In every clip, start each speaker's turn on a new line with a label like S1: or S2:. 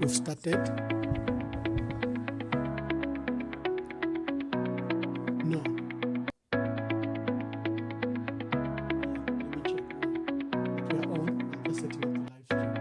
S1: We've started. No. Let me check now. We are on. I'm just setting up the live stream.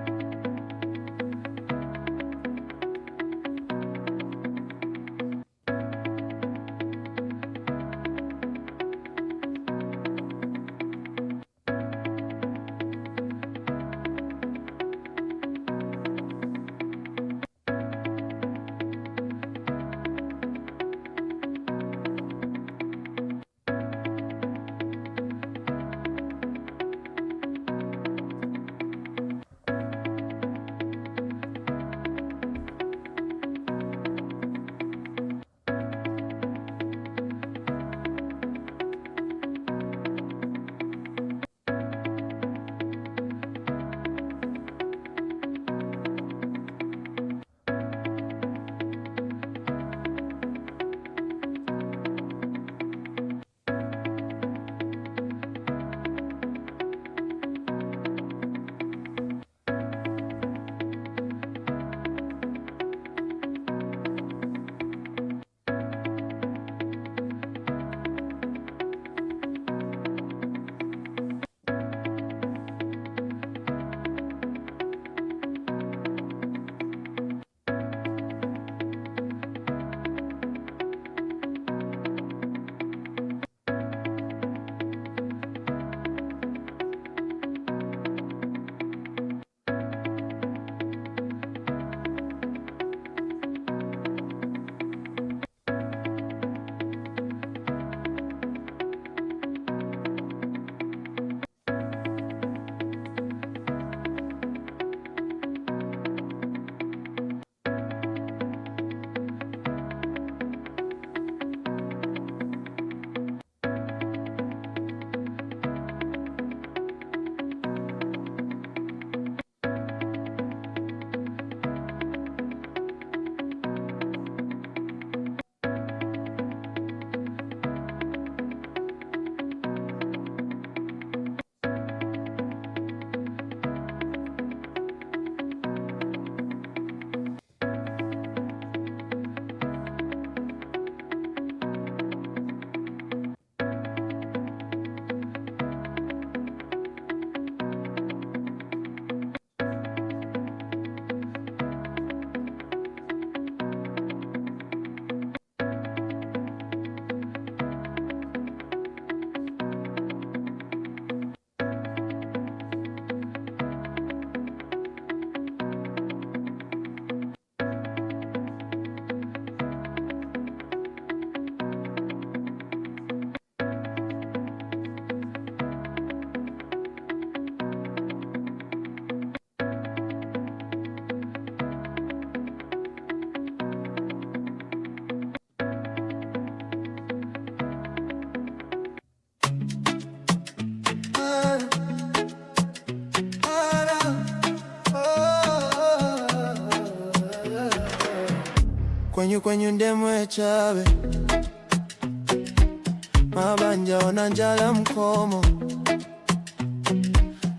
S2: Kwenyu ndemwe chawe mabanja ona njala mkomo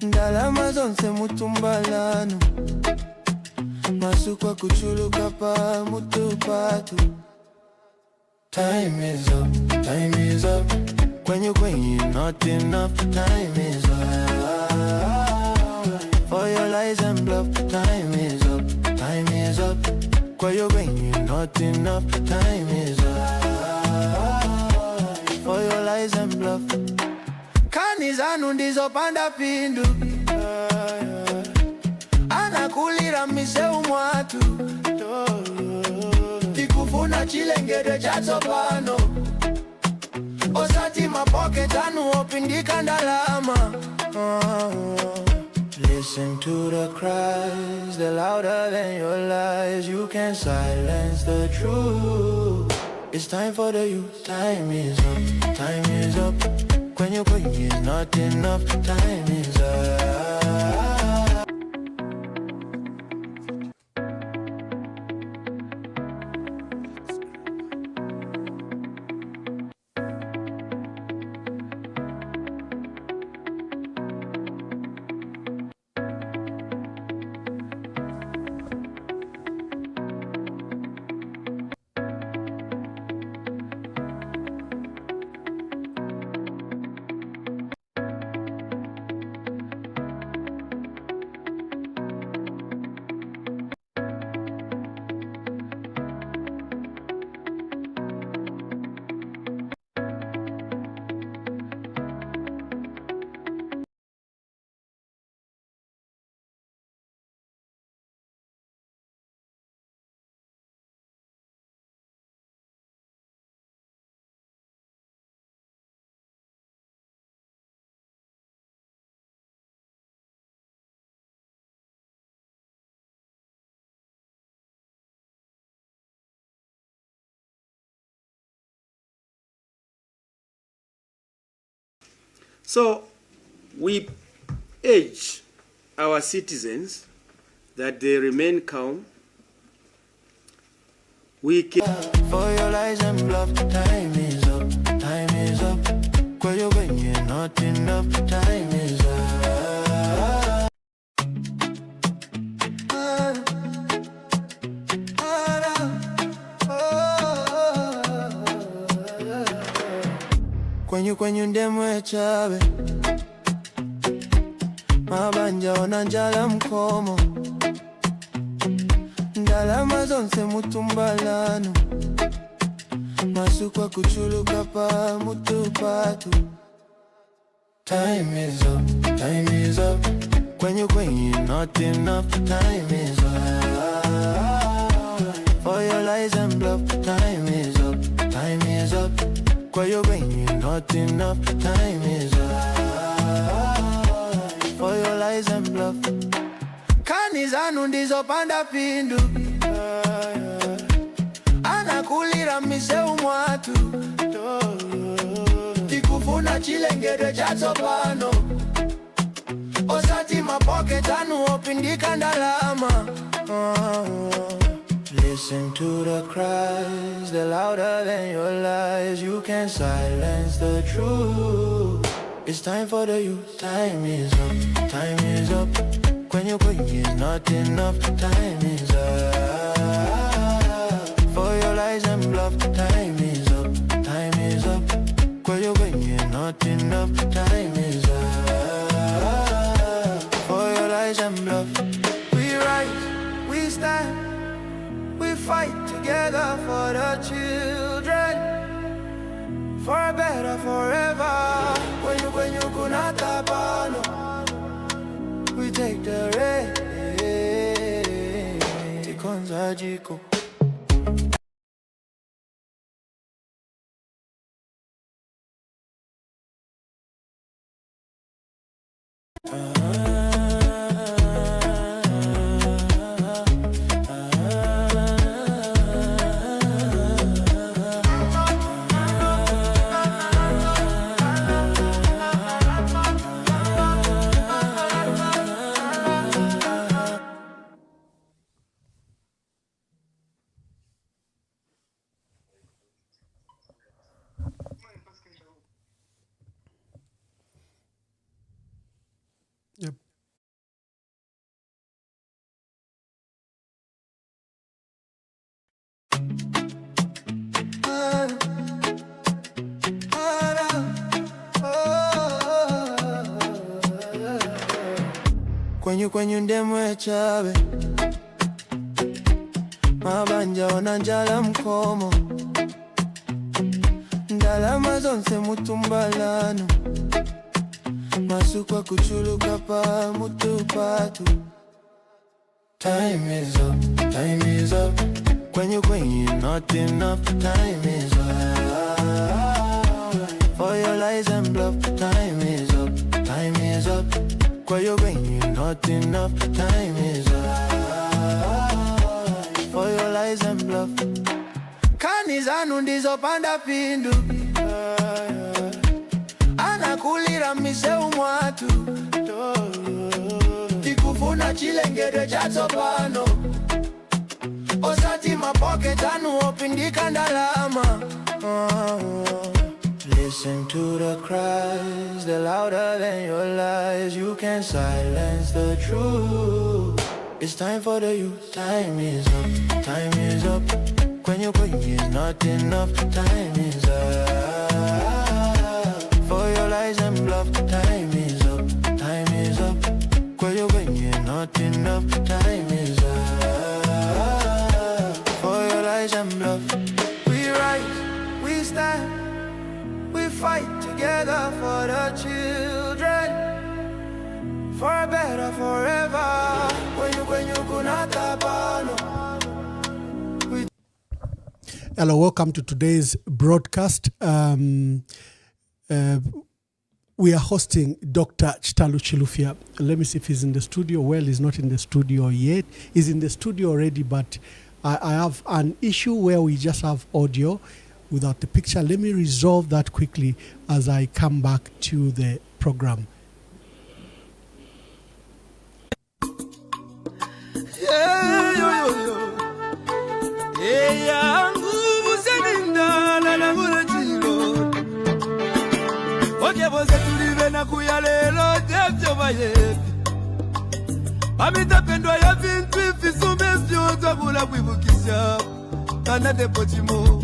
S2: ndalama zonse mutumbalano masukwa kuchuluka pa mutupatu. Time is up, time is up. Kwenyu not enough. Time is up for your lies and bluff. Time is up, time is up. Kwenyu not enough. Time is up for your lies and bluff. Kani zanu ndizo panda pindu anakulira miseu mwatu tikufuna chilengede cha tsopano osati mapoke tanu opindika ndalama. Listen to the cries, they're louder than your lies. You can't silence the truth. It's time for the youth. Time is up, time is up. Kwenyu is not enough. Time is up.
S3: So we urge our citizens that they remain calm. We can
S2: for your lies and bluff, time is up, time is up. Where you're going, you're not enough, time is up. Kwenye ndemwe chabe mabanja ona njala mkomo ndalama zonse mutumbalano masukwa kuchuluka pa mutupatu. Time is up, time is up. Kwenye not enough, time is up. For your lies and bluff, time is up, time is up. Kwenye not enough, time is up. For your lies and bluff. Kani zanu ndizo panda pindu anakulira miseu mwatu tikufuna chilengede chato pano osati mapoke tanu opindika ndalama. Listen to the cries, they're louder than your lies. You can't silence the truth. It's time for the youth. Time is up, time is up. When you're is not enough, time is up. For your lies and bluff, time is up, time is up. When you're not enough, time is up. For your lies and bluff, we rise, we stand, we fight together for the children, for a better forever. When you kunata pano, we take the rain. Tikonza jiko.
S1: Yep.
S2: Kwenye ndemwe chabe mabanja ona njala mkomo ndalama zonse mutumbalano masukwa kuchuluka pa mutupatu. Time is up, time is up. Kwenye not enough, time is up. For your lies and bluff, time is up, time is up. Kwenye not enough, time is up. For your lies and bluff. Kani zanu ndizo panda pindu anakulira miseu mwatu tikufuna chilengede chato pano osati mapoke tanu opindika ndalama. Listen to the cries, they're louder than your lies. You can't silence the truth. It's time for the youth. Time is up, time is up. Kwenye is not enough, time is up. For your lies and bluff, time is up, time is up. Kwenye not enough, time is up. For your lies and bluff, we rise, we stand, we fight together for the children, for a better forever. When you kunata pano.
S1: Hello, welcome to today's broadcast. We are hosting Dr. Chitalu Chilufya. Let me see if he's in the studio. Well, he's not in the studio yet. He's in the studio already, but I have an issue where we just have audio without the picture. Let me resolve that quickly as I come back to the program.
S4: Amitapendwa ya vintu ifisumesyo kula kuivukisha kana depotimo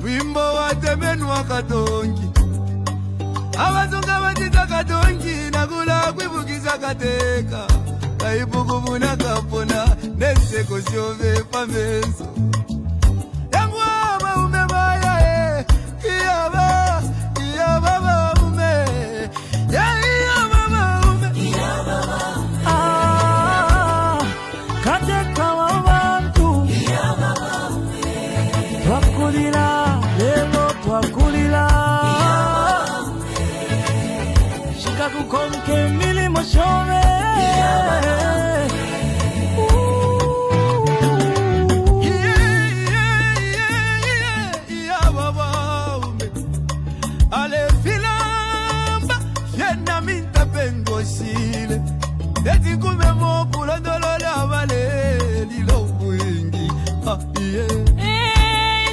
S4: wimbo wa temenwa katongi abazunga batita katongi nakula kuivukisha kateka kaibukubuna kapona neseko syove pamenso yangu abaume baya iyaba baume
S5: Konke milimo shove
S4: ale filamba yena minta pengosile eti kume mokula ndolola vale lilo wingi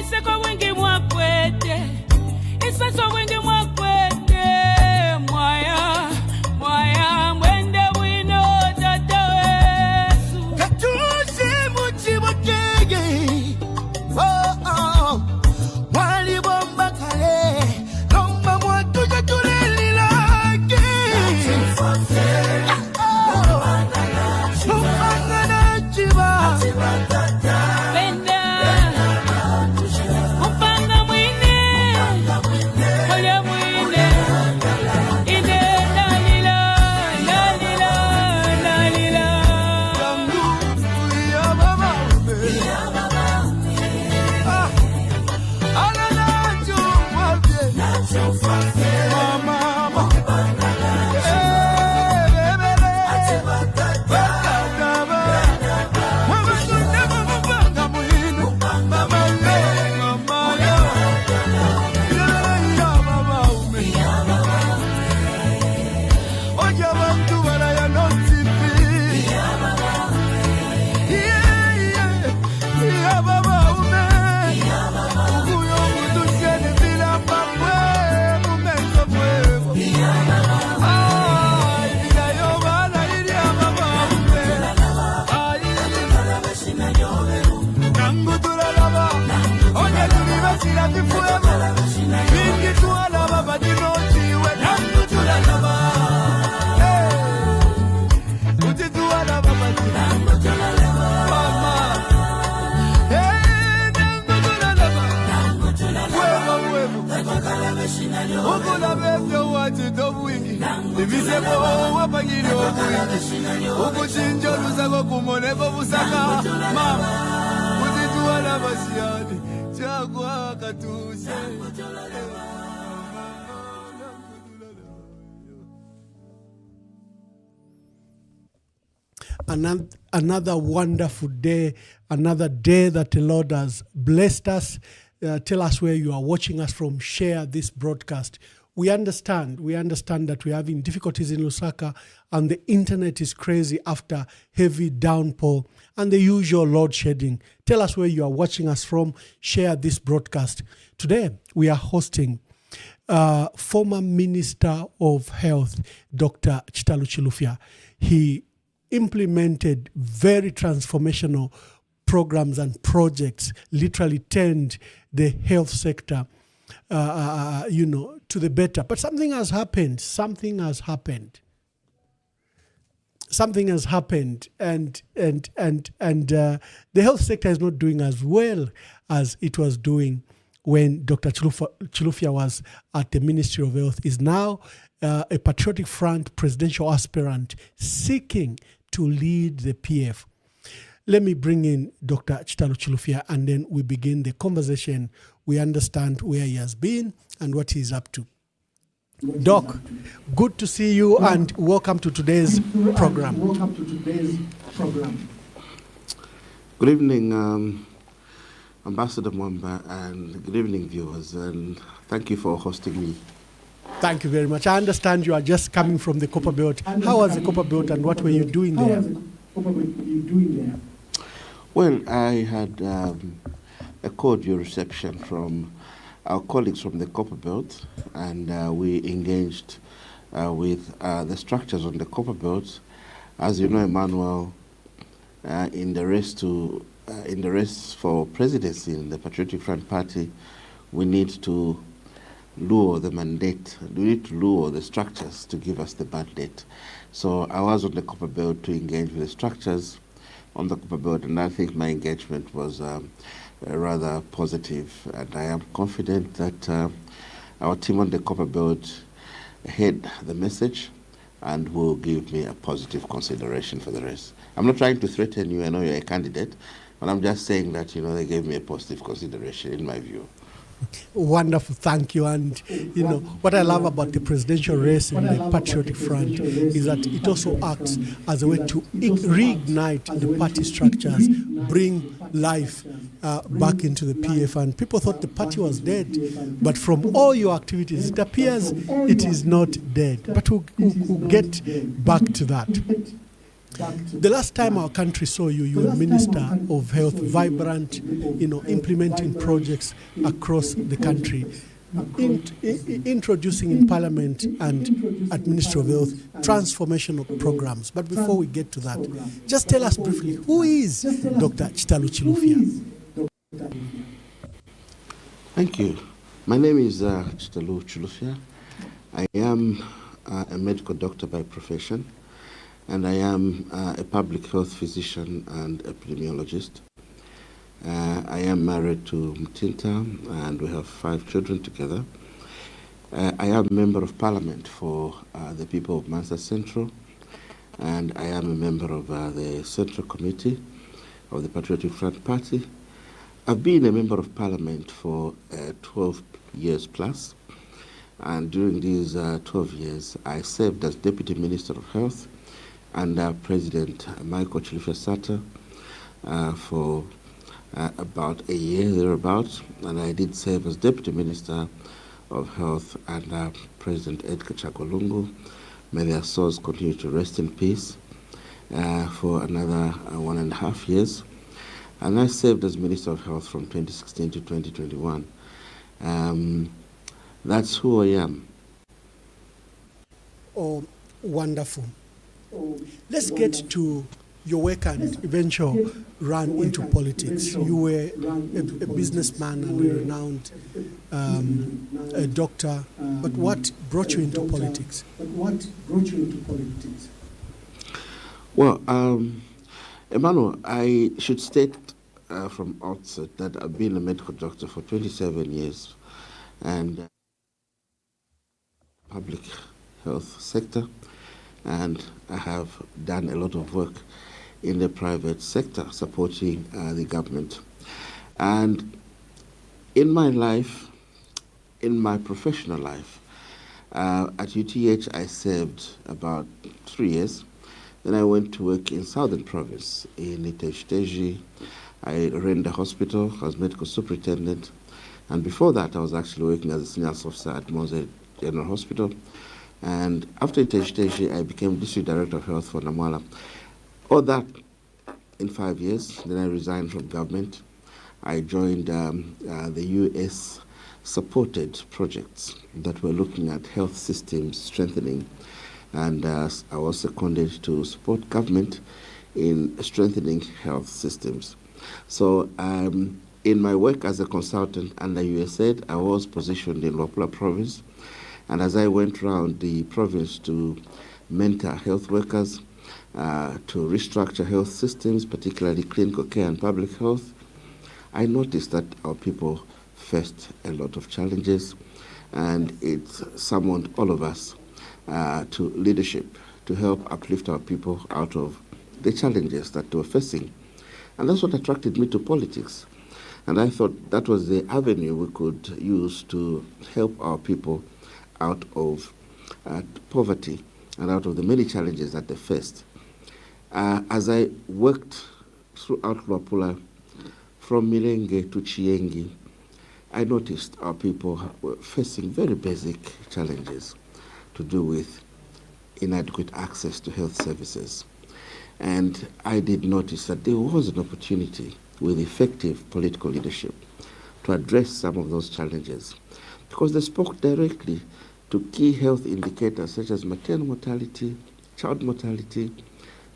S5: iseko wingi mwakwete iseso wingi mwakwete mwaya mwende wino tata wesu
S4: katusi muchi motege wali bomba kale lomba mwatu jatuleli lake Mwanga chiba
S5: penda upanga mwine moya mwine ide lalila
S4: yangu ya mama ala nacho mwabye mama
S1: Another wonderful day, another day that the Lord has blessed us. Tell us where you are watching us from. Share this broadcast. We understand that we're having difficulties in Lusaka and the internet is crazy after heavy downpour and the usual load shedding. Tell us where you are watching us from. Share this broadcast. Today, we are hosting former Minister of Health, Dr. Chitalu Chilufya. He implemented very transformational programs and projects, literally turned the health sector to the better. But something has happened, and the health sector is not doing as well as it was doing when Dr. Chilufya was at the Ministry of Health. Is now a Patriotic Front presidential aspirant seeking to lead the PF. Let me bring in Dr. Chitalu Chilufya, and then we begin the conversation. We understand where he has been and what he's up to. Doc, good to see you and welcome to today's program.
S6: Good evening, Ambassador Mwamba, and good evening, viewers, and thank you for hosting me
S1: Thank you very much. I understand you are just coming from the Copper Belt. How was the Copper Belt and what were you doing there?
S6: Well, I had a cordial reception from our colleagues from the Copper Belt, and we engaged with the structures on the Copper Belt. As you know, Emmanuel, in the race for presidency in the Patriotic Front Party, we need to lure the mandate. We need to lure the structures to give us the mandate. So I was on the Copper Belt to engage with the structures on the Copper Belt, and I think my engagement was rather positive. And I am confident that our team on the Copper Belt heard the message and will give me a positive consideration for the race. I'm not trying to threaten you. I know you're a candidate, but I'm just saying that, they gave me a positive consideration in my view.
S1: Wonderful, thank you. And what I love about the presidential race in the Patriotic Front is that it also acts as a way to reignite the party structures, bring life back into the PF. And people thought the party was dead, but from all your activities, it appears it is not dead. But we'll get back to that. The last time our country saw you, you were Minister of Health, vibrant, implementing projects across the country, introducing in Parliament and at Ministry of Health transformational programs. But before we get to that, just tell us briefly, who is Dr. Chitalu Chilufya?
S6: Thank you. My name is Chitalu Chilufya. I am a medical doctor by profession, and I am a public health physician and epidemiologist. I am married to Mtinta, and we have 5 children together. I am a member of Parliament for the people of Mansa Central, and I am a member of the Central Committee of the Patriotic Front Party. I've been a member of Parliament for 12 years plus, and during these 12 years, I served as Deputy Minister of Health under President Michael Chilufya Sata for about a year thereabouts, and I did serve as Deputy Minister of Health under President Edgar Chagwa. May their souls continue to rest in peace, for another 1.5 years. And I served as Minister of Health from 2016 to 2021. That's who I am.
S1: Oh, wonderful. Let's get to your work and eventual run into politics. You were a businessman and a renowned a doctor, but what brought you into politics?
S6: Well, Emmanuel, I should state from outset that I've been a medical doctor for 27 years and public health sector, and I have done a lot of work in the private sector supporting the government. And in my life, in my professional life, at UTH I served about 3 years. Then I went to work in Southern Province in Itezhi. I ran the hospital, I was medical superintendent, and before that I was actually working as a senior officer at Mose General Hospital. And after Itezhi, I became District Director of Health for Namwala. All that in 5 years. Then I resigned from government. I joined the US supported projects that were looking at health systems strengthening, and I was seconded to support government in strengthening health systems. So in my work as a consultant under USAID, I was positioned in Luapula province, and as I went around the province to mentor health workers, to restructure health systems, particularly clinical care and public health, I noticed that our people faced a lot of challenges, and it summoned all of us to leadership to help uplift our people out of the challenges that they were facing. And that's what attracted me to politics. And I thought that was the avenue we could use to help our people out of poverty and out of the many challenges that they faced. As I worked throughout Luapula, from Mirenge to Chiengi, I noticed our people were facing very basic challenges to do with inadequate access to health services. And I did notice that there was an opportunity with effective political leadership to address some of those challenges, because they spoke directly to key health indicators such as maternal mortality, child mortality,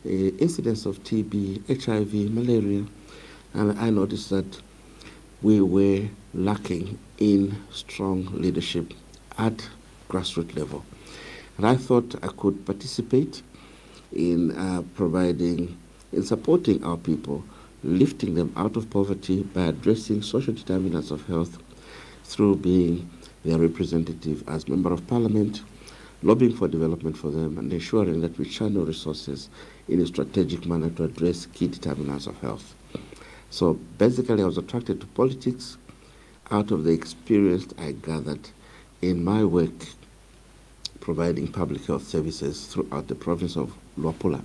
S6: incidence of TB, HIV, malaria, and I noticed that we were lacking in strong leadership at grassroots level. And I thought I could participate in supporting our people, lifting them out of poverty by addressing social determinants of health through being their representative as Member of Parliament, lobbying for development for them, and ensuring that we channel resources in a strategic manner to address key determinants of health. So basically, I was attracted to politics out of the experience I gathered in my work providing public health services throughout the province of Luapula.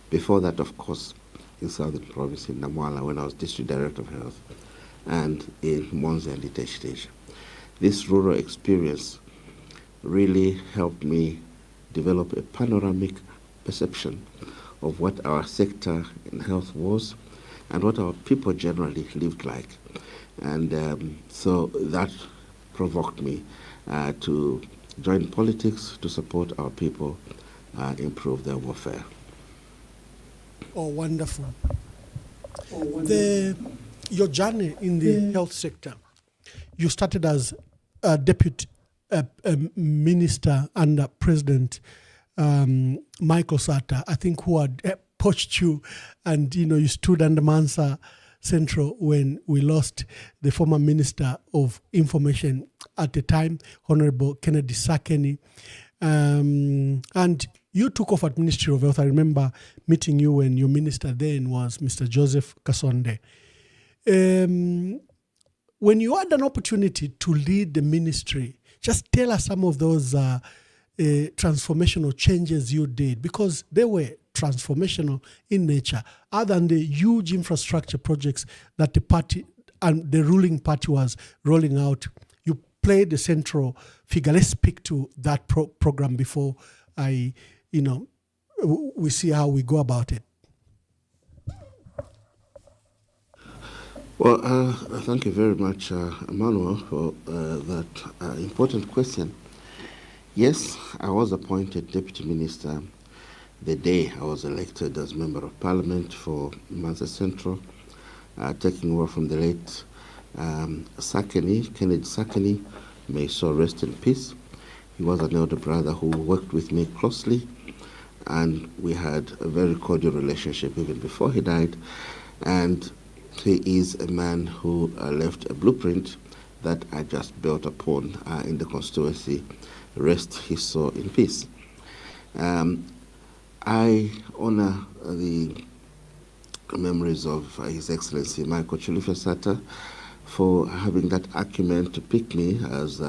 S6: Before that, of course, in Southern Province in Namwala when I was District Director of Health, and in Monze and Iteshteja. This rural experience really helped me develop a panoramic perception of what our sector in health was and what our people generally lived like. And so that provoked me to join politics to support our people improve their welfare.
S1: Oh, wonderful. Your journey in the health sector, you started as a deputy minister under President Michael Sata, I think, who had poached you, and you stood under Mansa Central when we lost the former Minister of Information at the time, Honorable Kennedy Sakeni. And you took off at Ministry of Health. I remember meeting you when your minister then was Mr. Joseph Kasonde. When you had an opportunity to lead the ministry, just tell us some of those transformational changes you did, because they were transformational in nature, other than the huge infrastructure projects that the party and the ruling party was rolling out. You played the central figure. Let's speak to that program before we see how we go about it.
S6: Well, thank you very much, Emmanuel, for that important question. Yes, I was appointed Deputy Minister the day I was elected as Member of Parliament for Mansa Central, taking over from the late Kennedy Sakeni. May his soul rest in peace. He was an elder brother who worked with me closely, and we had a very cordial relationship even before he died. And he is a man who left a blueprint that I just built upon in the constituency. Rest his soul in peace. I honor the memories of His Excellency Michael Chilufya Sata for having that acumen to pick me as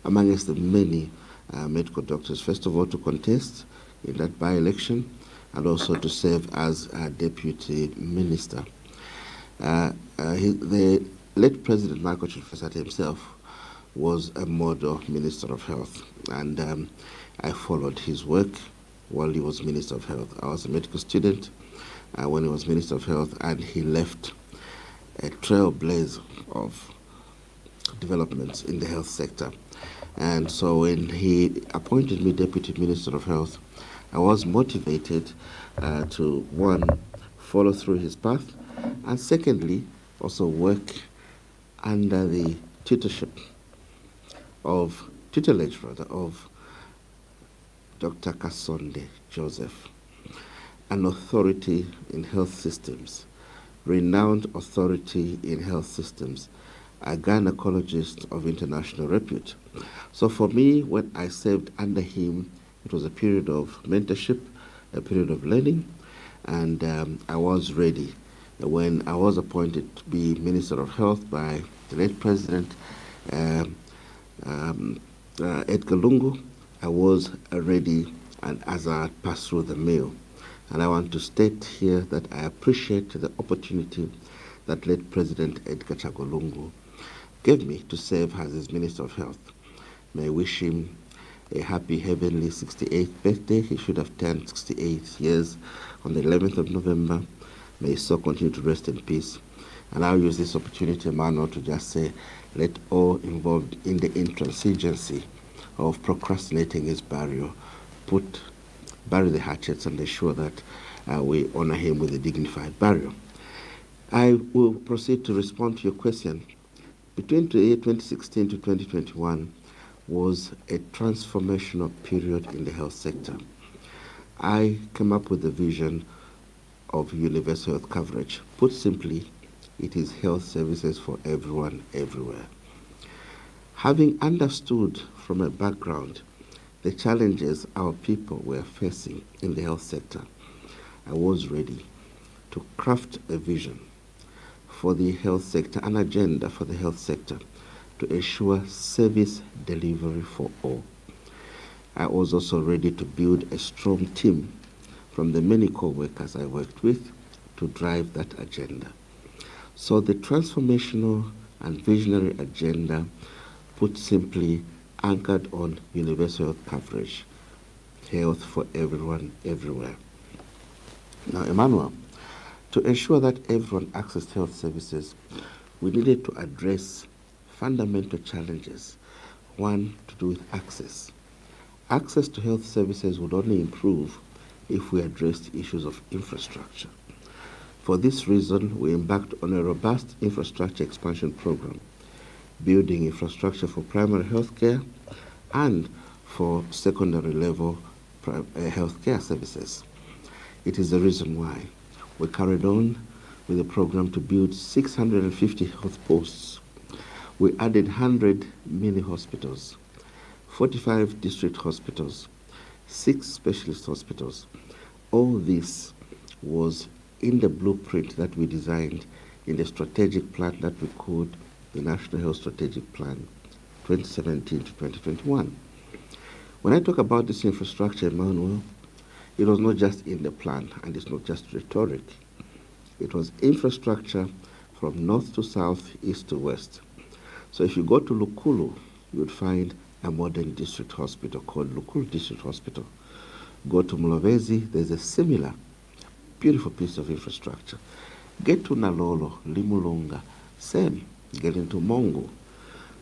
S6: amongst the many medical doctors, first of all to contest in that by-election and also to serve as a deputy minister. The late President Michael Chilufya Sata himself was a model Minister of Health, and I followed his work while he was Minister of Health. I was a medical student when he was Minister of Health, and he left a trailblazer of developments in the health sector. And so when he appointed me Deputy Minister of Health, I was motivated to, one, follow through his path, and secondly, also work under the tutelage of Dr. Kasonde Joseph, an authority in health systems, renowned authority in health systems, a gynecologist of international repute. So for me, when I served under him, it was a period of mentorship, a period of learning, and I was ready. When I was appointed to be Minister of Health by the late President Edgar Lungu, I was ready, and as I passed through the mill. And I want to state here that I appreciate the opportunity that late President Edgar Lungu gave me to serve as his Minister of Health. May I wish him a happy heavenly 68th birthday. He should have turned 68 years on the 11th of November. May his soul continue to rest in peace. And I'll use this opportunity, Emmanuel, to just say, let all involved in the intransigency of procrastinating his burial bury the hatchets and ensure that we honor him with a dignified burial. I will proceed to respond to your question. Between the year 2016 to 2021 was a transformational period in the health sector. I came up with the vision of universal health coverage. Put simply, it is health services for everyone, everywhere. Having understood from a background the challenges our people were facing in the health sector, I was ready to craft a vision for the health sector, an agenda for the health sector to ensure service delivery for all. I was also ready to build a strong team from the many co-workers I worked with to drive that agenda. So the transformational and visionary agenda, put simply, anchored on universal health coverage, health for everyone, everywhere. Now, Emmanuel, to ensure that everyone accessed health services, we needed to address fundamental challenges. One, to do with access. Access to health services would only improve if we addressed issues of infrastructure. For this reason, we embarked on a robust infrastructure expansion program, building infrastructure for primary health care and for secondary level health care services. It is the reason why we carried on with the program to build 650 health posts. We added 100 mini hospitals, 45 district hospitals, 6 specialist hospitals. All this was in the blueprint that we designed in the strategic plan that we called the National Health Strategic Plan 2017 to 2021. When I talk about this infrastructure, Emmanuel, it was not just in the plan, and it's not just rhetoric. It was infrastructure from north to south, east to west. So if you go to Lukulu, you would find a modern district hospital called Lukulu District Hospital. Go to Mulobezi, there's a similar beautiful piece of infrastructure. Get to Nalolo, Limulunga, same. Get into Mongo,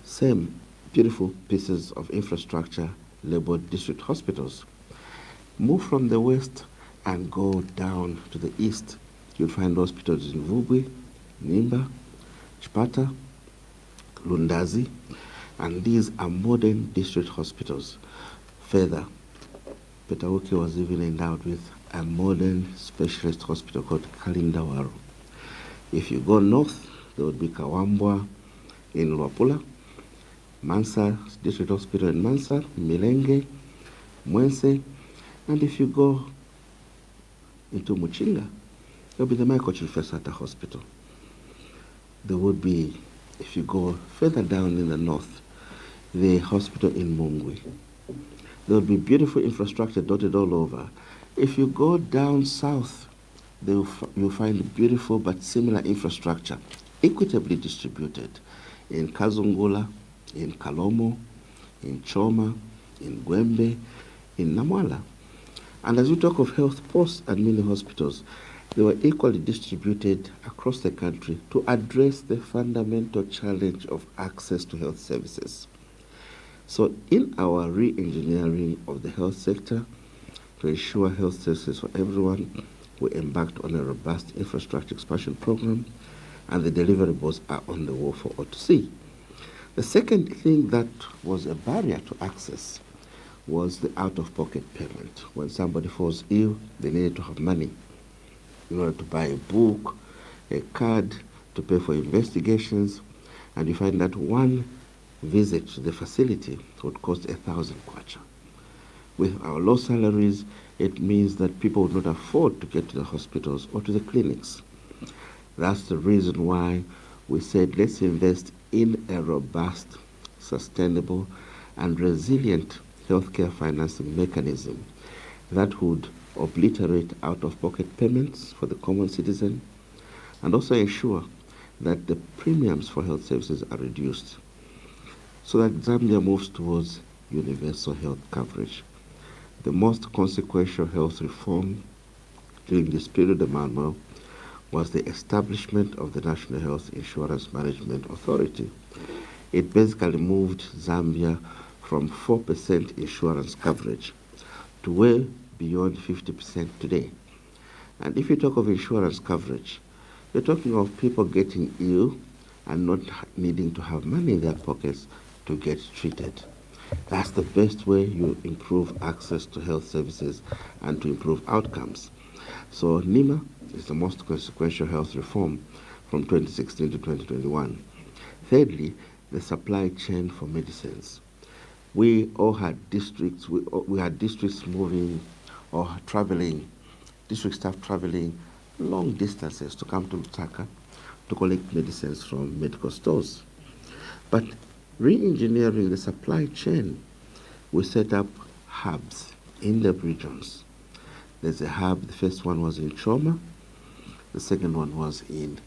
S6: same beautiful pieces of infrastructure labeled district hospitals. Move from the west and go down to the east. You'll find hospitals in Vugwi, Nimba, Chipata, Lundazi, and these are modern district hospitals. Further, Petauke was even endowed with a modern specialist hospital called Kalindawaru. If you go north, there would be Kawambwa in Luapula, Mansa District Hospital in Mansa, Milenge, Mwense, and if you go into Muchinga, there will be the Michael Chilufya Hospital. There would be, if you go further down in the north, the hospital in Mungwi. There would be beautiful infrastructure dotted all over. If you go down south, you'll find beautiful but similar infrastructure, equitably distributed in Kazungula, in Kalomo, in Choma, in Gwembe, in Namwala. And as we talk of health posts and mini hospitals, they were equally distributed across the country to address the fundamental challenge of access to health services. So in our re-engineering of the health sector, to ensure health services for everyone, we embarked on a robust infrastructure expansion program, and the deliverables are on the wall for all to see. The second thing that was a barrier to access was the out-of-pocket payment. When somebody falls ill, they needed to have money in order to buy a book, a card, to pay for investigations, and you find that one visit to the facility would cost 1,000 kwacha. With our low salaries, it means that people would not afford to get to the hospitals or to the clinics. That's the reason why we said let's invest in a robust, sustainable, and resilient healthcare financing mechanism that would obliterate out-of-pocket payments for the common citizen and also ensure that the premiums for health services are reduced so that Zambia moves towards universal health coverage. The most consequential health reform during this period, Emmanuel, was the establishment of the National Health Insurance Management Authority. It basically moved Zambia from 4% insurance coverage to way beyond 50% today. And if you talk of insurance coverage, you're talking of people getting ill and not needing to have money in their pockets to get treated. That's the best way you improve access to health services and to improve outcomes. So NEMA is the most consequential health reform from 2016 to 2021. Thirdly, the supply chain for medicines. We all had districts, we had districts moving or traveling, district staff traveling long distances to come to Lusaka to collect medicines from medical stores. But re-engineering the supply chain, we set up hubs in the regions. There's a hub, the first one was in Choma, the second one was in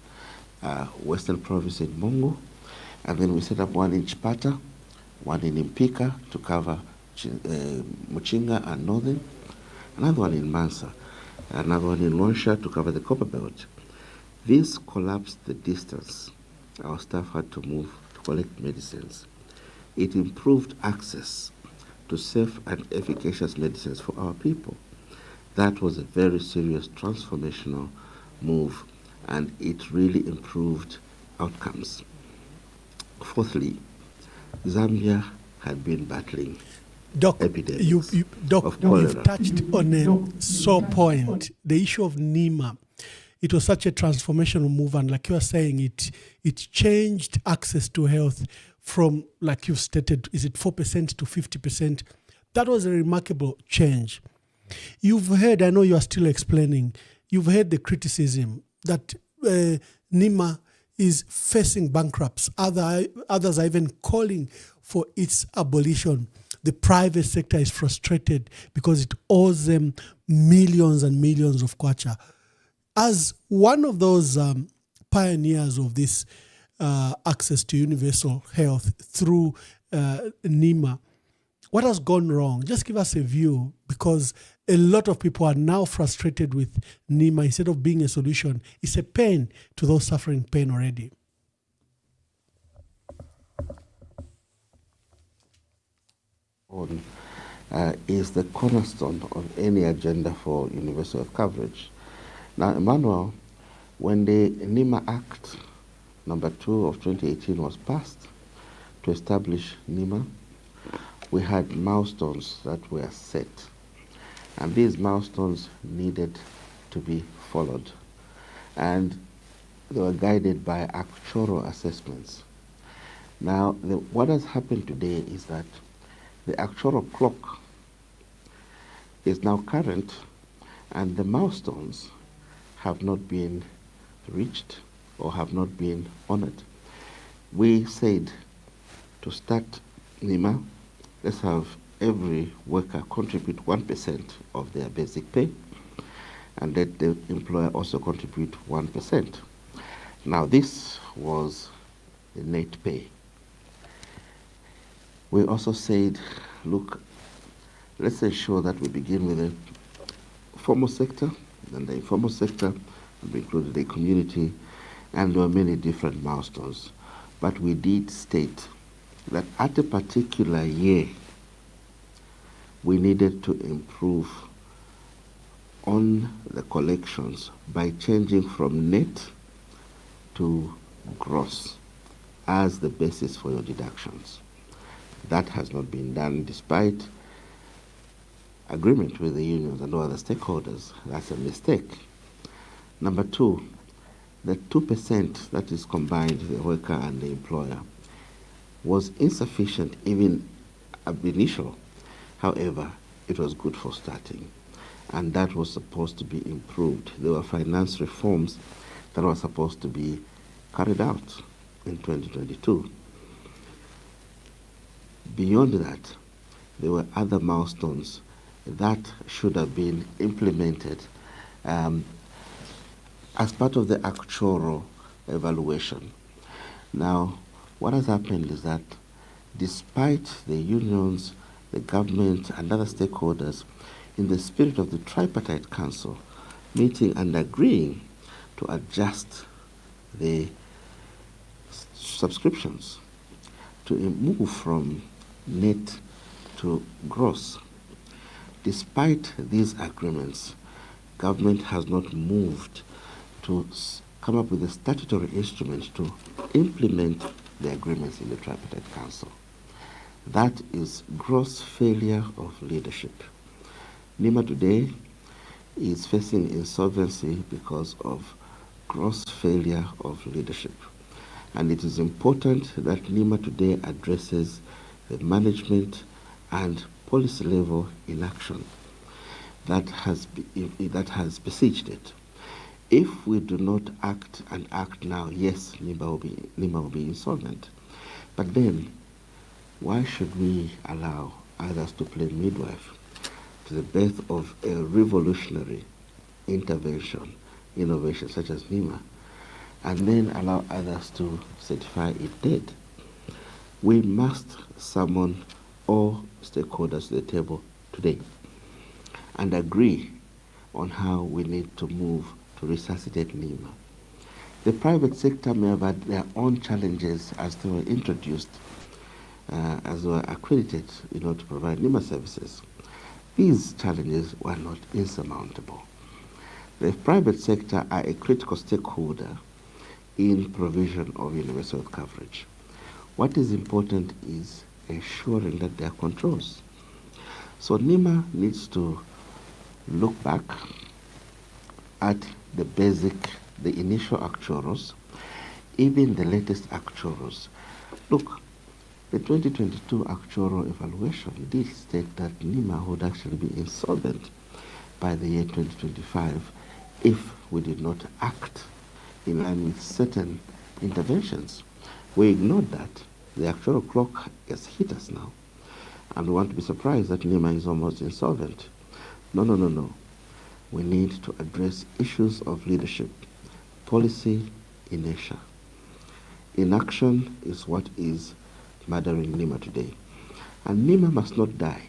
S6: Western Province in Mongo, and then we set up one in Chipata, one in Impika to cover Muchinga and Northern, another one in Mansa, another one in Lonsha to cover the Copper Belt. This collapsed the distance our staff had to move to collect medicines. It improved access to safe and efficacious medicines for our people. That was a very serious transformational move, and it really improved outcomes. Fourthly, Zambia had been battling epidemics of cholera.
S1: You've touched on a sore point, the issue of NEMA. It was such a transformational move, and like you are saying, it changed access to health from, like you've stated, is it 4% to 50%? That was a remarkable change. You've heard, I know you are still explaining, you've heard the criticism that NEMA is facing bankrupts. Others are even calling for its abolition. The private sector is frustrated because it owes them millions and millions of kwacha. As one of those pioneers of this access to universal health through NEMA, what has gone wrong? Just give us a view, because a lot of people are now frustrated with NEMA. Instead of being a solution, it's a pain to those suffering pain already.
S6: Is the cornerstone of any agenda for universal health coverage. Now, Emmanuel, when the NEMA Act number 2 of 2018 was passed to establish NEMA, we had milestones that were set, and these milestones needed to be followed, and they were guided by actuarial assessments. Now, what has happened today is that the actuarial clock is now current, and the milestones have not been reached or have not been honored. We said to start NEMA, let's have every worker contribute 1% of their basic pay, and let the employer also contribute 1%. Now, this was the net pay. We also said, look, let's ensure that we begin with the formal sector, then the informal sector, and we included the community, and there were many different milestones. But we did state that at a particular year, we needed to improve on the collections by changing from net to gross as the basis for your deductions. That has not been done despite agreement with the unions and other stakeholders. That's a mistake. Number two, the 2% that is combined, the worker and the employer, was insufficient even ab initio. However, it was good for starting, and that was supposed to be improved. There were finance reforms that were supposed to be carried out in 2022. Beyond that, there were other milestones that should have been implemented as part of the actuarial evaluation. Now, what has happened is that despite the unions, the government, and other stakeholders, in the spirit of the tripartite council, meeting and agreeing to adjust the subscriptions to move from net to gross. Despite these agreements, government has not moved to come up with a statutory instrument to implement the agreements in the tripartite council. That is gross failure of leadership. NEMA today is facing insolvency because of gross failure of leadership. And it is important that NEMA today addresses the management and policy level inaction that has besieged it. If we do not act now, yes, NEMA will be insolvent. But then, why should we allow others to play midwife to the birth of a revolutionary intervention, innovation such as NEMA, and then allow others to certify it dead? We must summon all stakeholders to the table today and agree on how we need to move to resuscitate NEMA. The private sector may have had their own challenges as they were introduced, as they were accredited, to provide NEMA services. These challenges were not insurmountable. The private sector are a critical stakeholder in provision of universal health coverage. What is important is ensuring that there are controls. So NEMA needs to look back at the initial actuals, even the latest actuals. Look, the 2022 actuarial evaluation did state that NEMA would actually be insolvent by the year 2025 if we did not act in line with certain interventions. We ignored that. The actuarial clock has hit us now, and we want to be surprised that NEMA is almost insolvent. No. We need to address issues of leadership, policy, inertia. Inaction is what is murdering NEMA today. And NEMA must not die.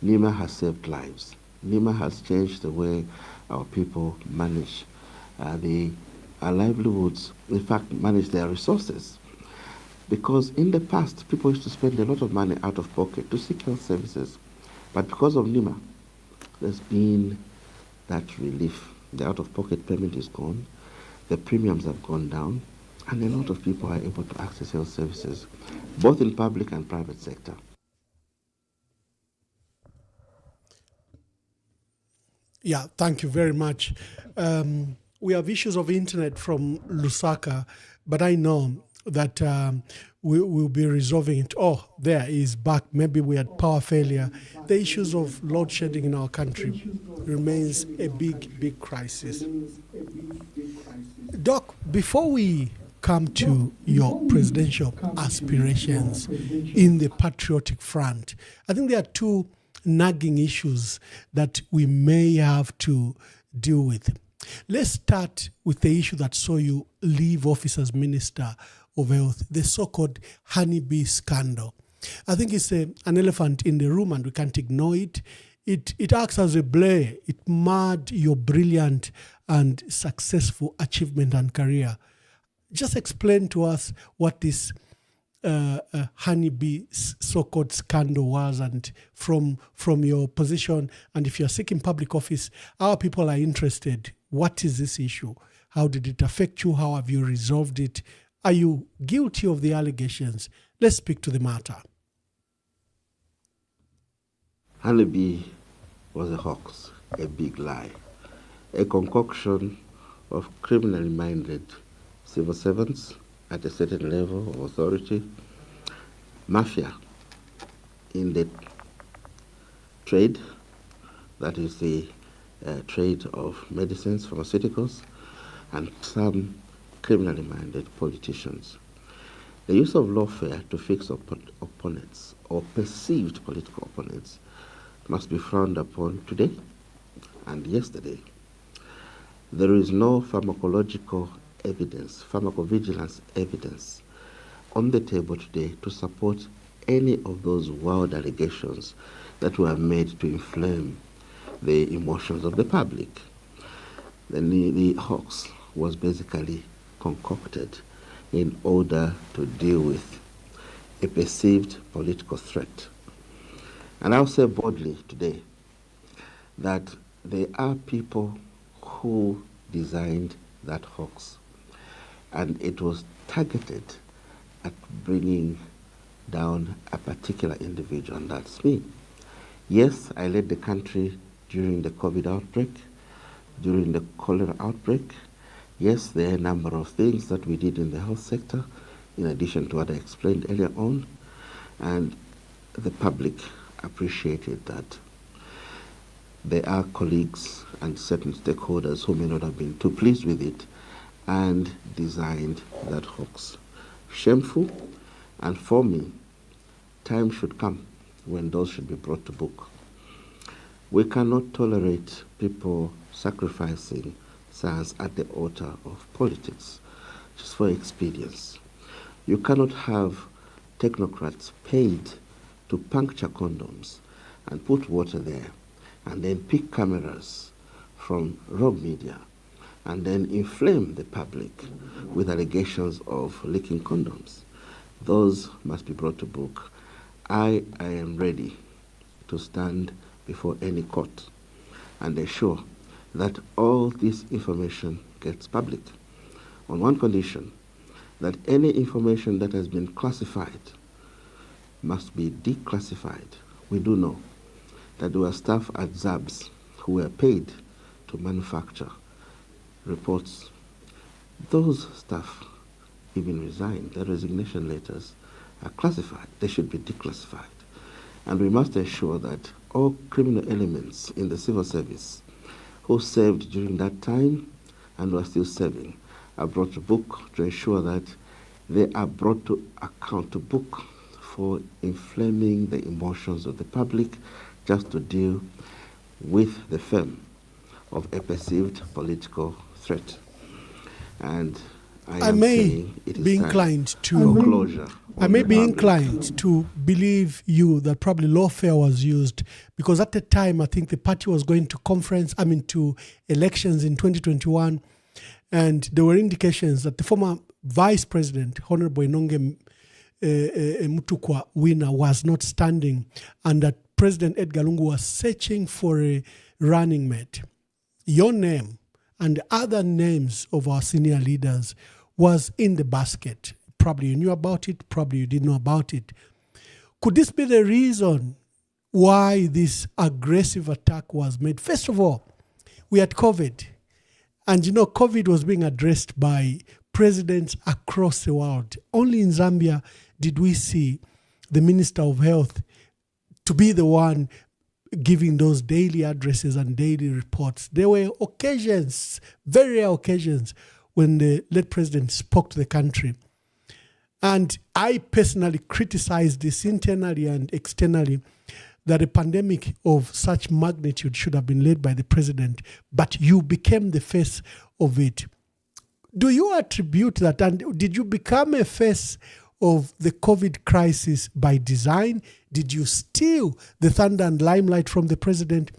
S6: NEMA has saved lives. NEMA has changed the way our people manage our livelihoods, in fact, manage their resources. Because in the past, people used to spend a lot of money out of pocket to seek health services. But because of NEMA, there's been that relief. The out-of-pocket payment is gone, the premiums have gone down, and a lot of people are able to access health services, both in public and private sector.
S1: Yeah, thank you very much. We have issues of internet from Lusaka, but I know that we will be resolving it. Oh, there is back. Maybe we had power failure. The issues of load shedding in our country remains a big crisis. Doc, before we come to your presidential aspirations in the patriotic front, I think there are two nagging issues that we may have to deal with. Let's start with the issue that saw you leave office as Minister of Health, the so-called honeybee scandal. I think it's an elephant in the room and we can't ignore it. It acts as a blur. It marred your brilliant and successful achievement and career. Just explain to us what this honeybee so-called scandal was, and from your position, and if you're seeking public office, our people are interested. What is this issue? How did it affect you? How have you resolved it? Are you guilty of the allegations? Let's speak to the matter.
S6: Honeybee was a hoax, a big lie, a concoction of criminally minded civil servants at a certain level of authority, mafia in the trade, that is the trade of medicines, pharmaceuticals, and some criminally minded politicians. The use of lawfare to fix opponents or perceived political opponents must be frowned upon today and yesterday. There is no pharmacological evidence, pharmacovigilance evidence on the table today to support any of those wild allegations that were made to inflame the emotions of the public. The hoax was basically concocted in order to deal with a perceived political threat. And I'll say boldly today that there are people who designed that hoax, and it was targeted at bringing down a particular individual, and that's me. Yes, I led the country during the COVID outbreak, during the cholera outbreak. Yes, there are a number of things that we did in the health sector, in addition to what I explained earlier on, and the public appreciated that. There are colleagues and certain stakeholders who may not have been too pleased with it and designed that hoax. Shameful, and for me, time should come when those should be brought to book. We cannot tolerate people sacrificing science at the altar of politics just for expedience. You cannot have technocrats paid to puncture condoms and put water there and then pick cameras from rogue media and then inflame the public with allegations of leaking condoms. Those must be brought to book. I am ready to stand before any court and ensure that all this information gets public on one condition, that any information that has been classified must be declassified. We do know that there were staff at ZABS who were paid to manufacture reports. Those staff even resigned. Their resignation letters are classified. They should be declassified. And we must ensure that all criminal elements in the civil service who served during that time and who are still serving are brought to book to ensure that they are brought to account, to book, for inflaming the emotions of the public just to deal with the firm of a perceived political threat. And I
S1: may be inclined to believe you that probably lawfare was used, because at the time I think the party was going to elections in 2021, and there were indications that the former vice president, Honorable Inonge Mutukwa winner, was not standing, and that President Edgar Lungu was searching for a running mate. Your name and other names of our senior leaders was in the basket. Probably you knew about it, probably you didn't know about it. Could this be the reason why this aggressive attack was made? First of all, we had COVID. And COVID was being addressed by presidents across the world. Only in Zambia did we see the Minister of Health to be the one giving those daily addresses and daily reports. There were occasions, very rare occasions, when the late president spoke to the country. And I personally criticized this internally and externally, that a pandemic of such magnitude should have been led by the president, but you became the face of it. Do you attribute that, and did you become a face of the COVID crisis by design? Did you steal the thunder and limelight from the president?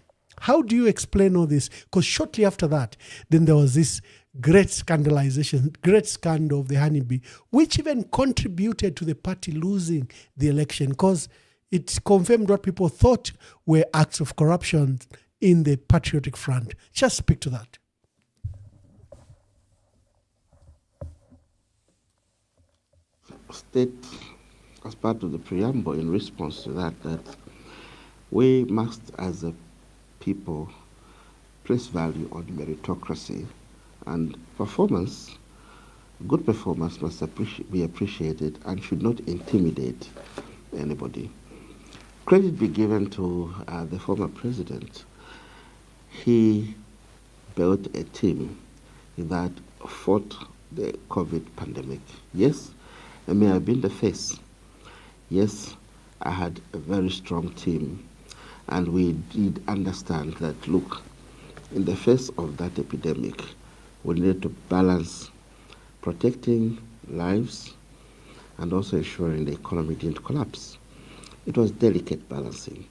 S1: How do you explain all this? Because shortly after that, then there was this great scandalization, great scandal of the honeybee, which even contributed to the party losing the election, because it confirmed what people thought were acts of corruption in the Patriotic Front. Just speak to that.
S6: State, as part of the preamble in response to that we must, as a people, place value on meritocracy, and performance. Good performance must be appreciated and should not intimidate anybody. Credit be given to the former president. He built a team that fought the COVID pandemic. Yes, I may have been the face. Yes, I had a very strong team, and we did understand that, look, in the face of that epidemic, we needed to balance protecting lives and also ensuring the economy didn't collapse. It was delicate balancing.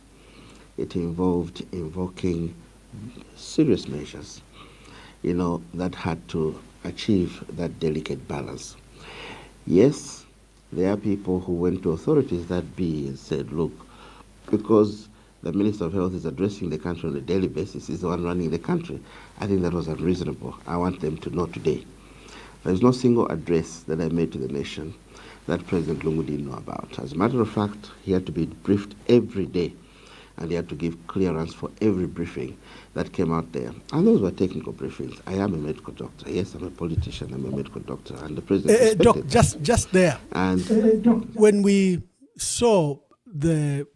S6: It involved invoking serious measures, that had to achieve that delicate balance. Yes, there are people who went to authorities that be and said, look, because the Minister of Health is addressing the country on a daily basis, is the one running the country. I think that was unreasonable. I want them to know today. There is no single address that I made to the nation that President Lungu didn't know about. As a matter of fact, he had to be briefed every day, and he had to give clearance for every briefing that came out there. And those were technical briefings. I am a medical doctor. Yes, I'm a politician. I'm a medical doctor. And the president
S1: Doc, just there.
S6: And
S1: when we saw the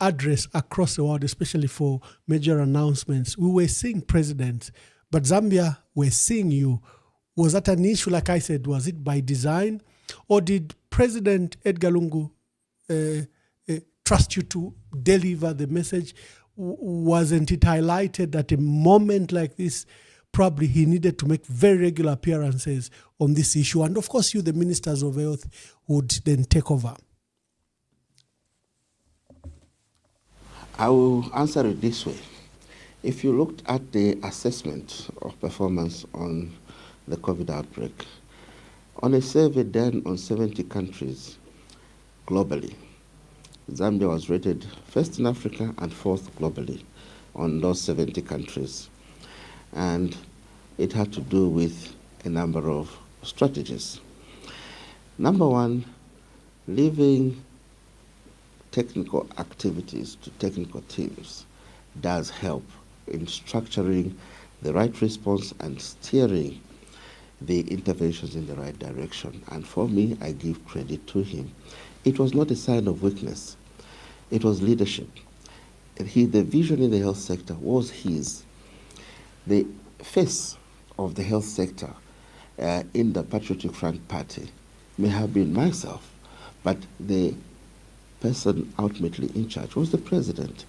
S1: address across the world, especially for major announcements, we were seeing presidents, but Zambia were seeing you. Was that an issue? Like I said, was it by design, or did President Edgar Lungu trust you to deliver the message? Wasn't it highlighted at a moment like this? Probably he needed to make very regular appearances on this issue. And of course, you, the ministers of health, would then take over.
S6: I will answer it this way. If you looked at the assessment of performance on the COVID outbreak, on a survey done on 70 countries globally, Zambia was rated first in Africa and fourth globally on those 70 countries. And it had to do with a number of strategies. Number one, leaving technical activities to technical teams does help in structuring the right response and steering the interventions in the right direction. And for me, I give credit to him. It was not a sign of weakness. It was leadership. And the vision in the health sector was his. The face of the health sector in the Patriotic Front Party may have been myself, but the person ultimately in charge was the president.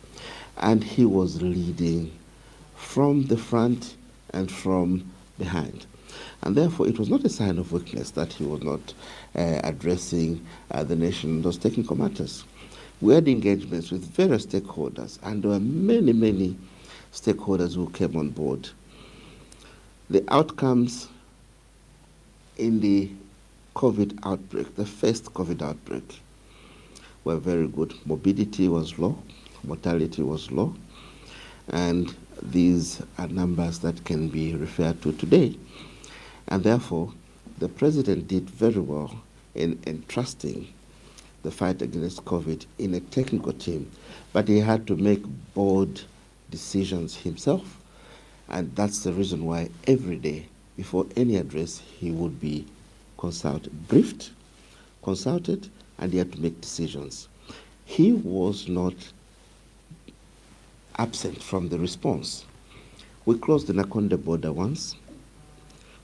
S6: And he was leading from the front and from behind. And therefore, it was not a sign of weakness that he was not addressing the nation in those technical matters. We had engagements with various stakeholders, and there were many, many stakeholders who came on board. The outcomes in the COVID outbreak, the first COVID outbreak, were very good. Morbidity was low, mortality was low, and these are numbers that can be referred to today. And therefore, the president did very well in entrusting the fight against COVID in a technical team, but he had to make bold decisions himself, and that's the reason why every day, before any address, he would be briefed, consulted, and he had to make decisions. He was not absent from the response. We closed the Nakonde border once.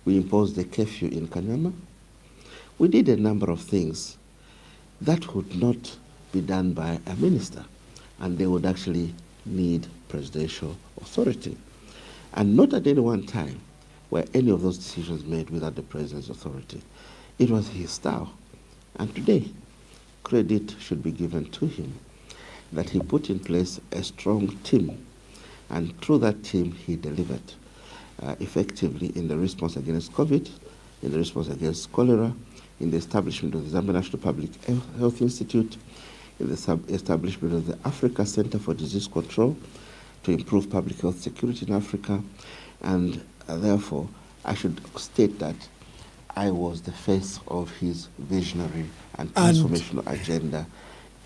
S6: We imposed a curfew in Kanyama. We did a number of things that would not be done by a minister, and they would actually need presidential authority. And not at any one time were any of those decisions made without the president's authority. It was his style. And today, credit should be given to him that he put in place a strong team, and through that team he delivered effectively in the response against COVID, in the response against cholera, in the establishment of the Zambia National Public Health Institute, in the establishment of the Africa Center for Disease Control to improve public health security in Africa. And therefore, I should state that I was the face of his visionary and transformational agenda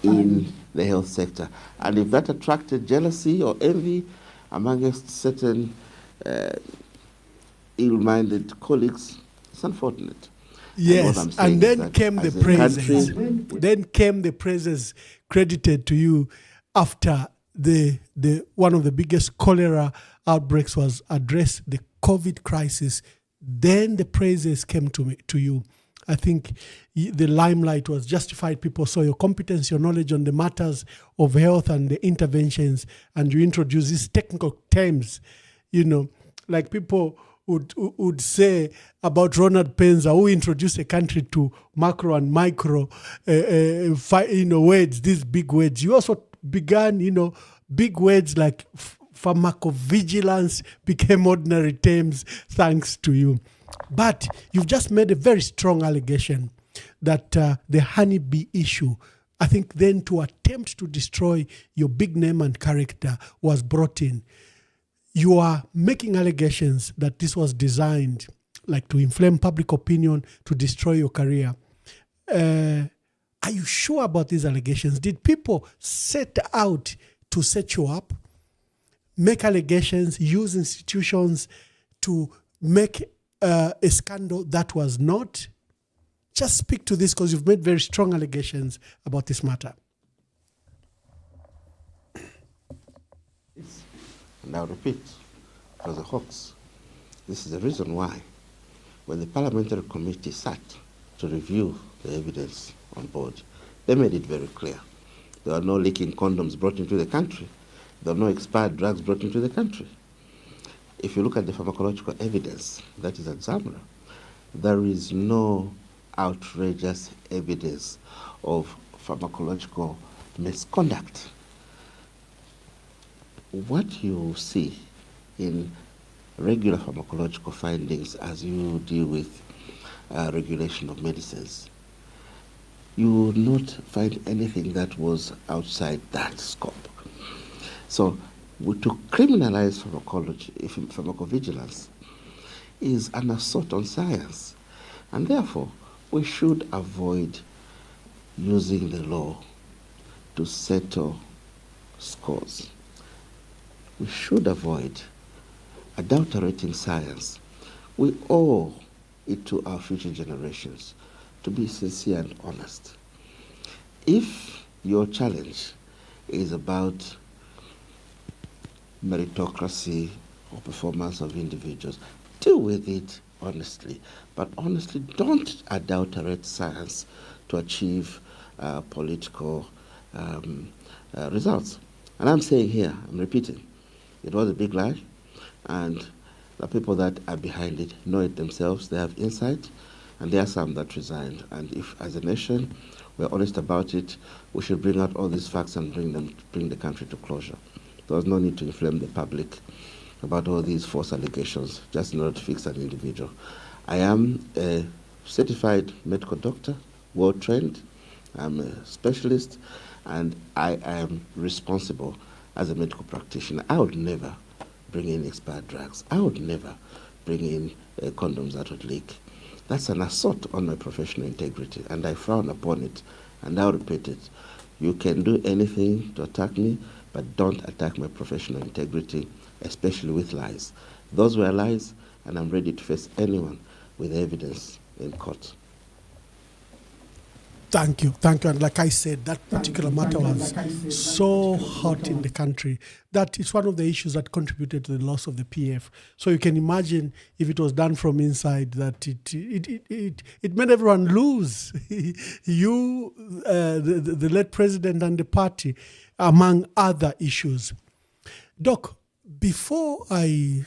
S6: in the health sector. And if that attracted jealousy or envy amongst certain ill-minded colleagues, it's unfortunate.
S1: Yes, and then came the praises. Then came the praises credited to you after the one of the biggest cholera outbreaks was addressed, the COVID crisis. Then the praises came to you. I think the limelight was justified. People saw your competence, your knowledge on the matters of health and the interventions, and you introduced these technical terms, like people would say about Ronald Penza, who introduced a country to macro and micro words, these big words. You also began, big words like pharmacovigilance became ordinary terms thanks to you. But you've just made a very strong allegation that the honeybee issue, I think then to attempt to destroy your big name and character, was brought in. You are making allegations that this was designed like to inflame public opinion, to destroy your career. Are you sure about these allegations? Did people set out to set you up, make allegations, use institutions to make a scandal that was not? Just speak to this, because you've made very strong allegations about this matter.
S6: And I'll repeat, it was a hoax. This is the reason why, when the parliamentary committee sat to review the evidence on board, they made it very clear. There are no leaking condoms brought into the country. There are no expired drugs brought into the country. If you look at the pharmacological evidence that is examined, there is no outrageous evidence of pharmacological misconduct. What you see in regular pharmacological findings as you deal with regulation of medicines, you will not find anything that was outside that scope. So to criminalize pharmacovigilance is an assault on science, and therefore we should avoid using the law to settle scores. We should avoid adulterating science. We owe it to our future generations to be sincere and honest. If your challenge is about meritocracy or performance of individuals, deal with it honestly. But honestly, don't adulterate science to achieve political results. And I'm saying here, I'm repeating, it was a big lie, and the people that are behind it know it themselves. They have insight, and there are some that resigned. And if, as a nation, we're honest about it, we should bring out all these facts and bring the country to closure. There was no need to inflame the public about all these false allegations just in order to fix an individual. I am a certified medical doctor, well-trained. I'm a specialist, and I am responsible as a medical practitioner. I would never bring in expired drugs. I would never bring in condoms that would leak. That's an assault on my professional integrity, and I frown upon it, and I'll repeat it. You can do anything to attack me, but don't attack my professional integrity, especially with lies. Those were lies, and I'm ready to face anyone with evidence in court.
S1: Thank you. And like I said, that particular matter was so hot in the country that it's one of the issues that contributed to the loss of the PF. So you can imagine if it was done from inside, that it made everyone lose. You, the late president, and the party, among other issues. Doc, before I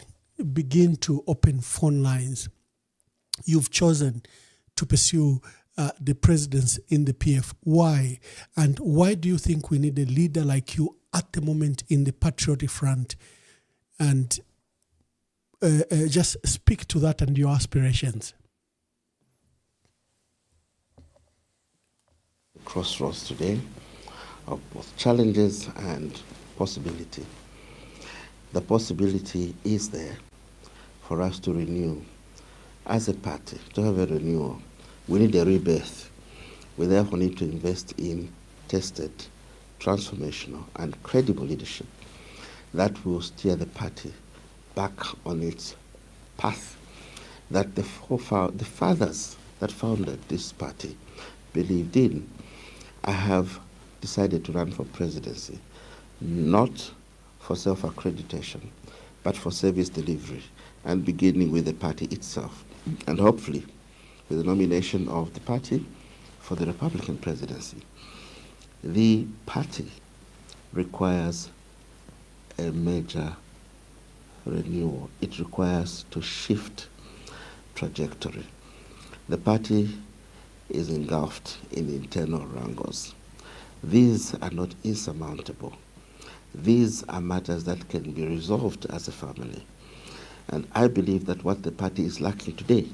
S1: begin to open phone lines, you've chosen to pursue the presidency in the PF. Why? And why do you think we need a leader like you at the moment in the patriotic front? And just speak to that and your aspirations.
S6: Crossroads today of both challenges and possibility. The possibility is there for us to renew as a party, to have a renewal. We need a rebirth. We therefore need to invest in tested, transformational, and credible leadership that will steer the party back on its path that the fathers that founded this party believed in. I have decided to run for presidency, not for self-accreditation, but for service delivery, and beginning with the party itself, and hopefully with the nomination of the party for the Republican presidency. The party requires a major renewal, it requires to shift trajectory. The party is engulfed in internal wrangles. These are not insurmountable. These are matters that can be resolved as a family. And I believe that what the party is lacking today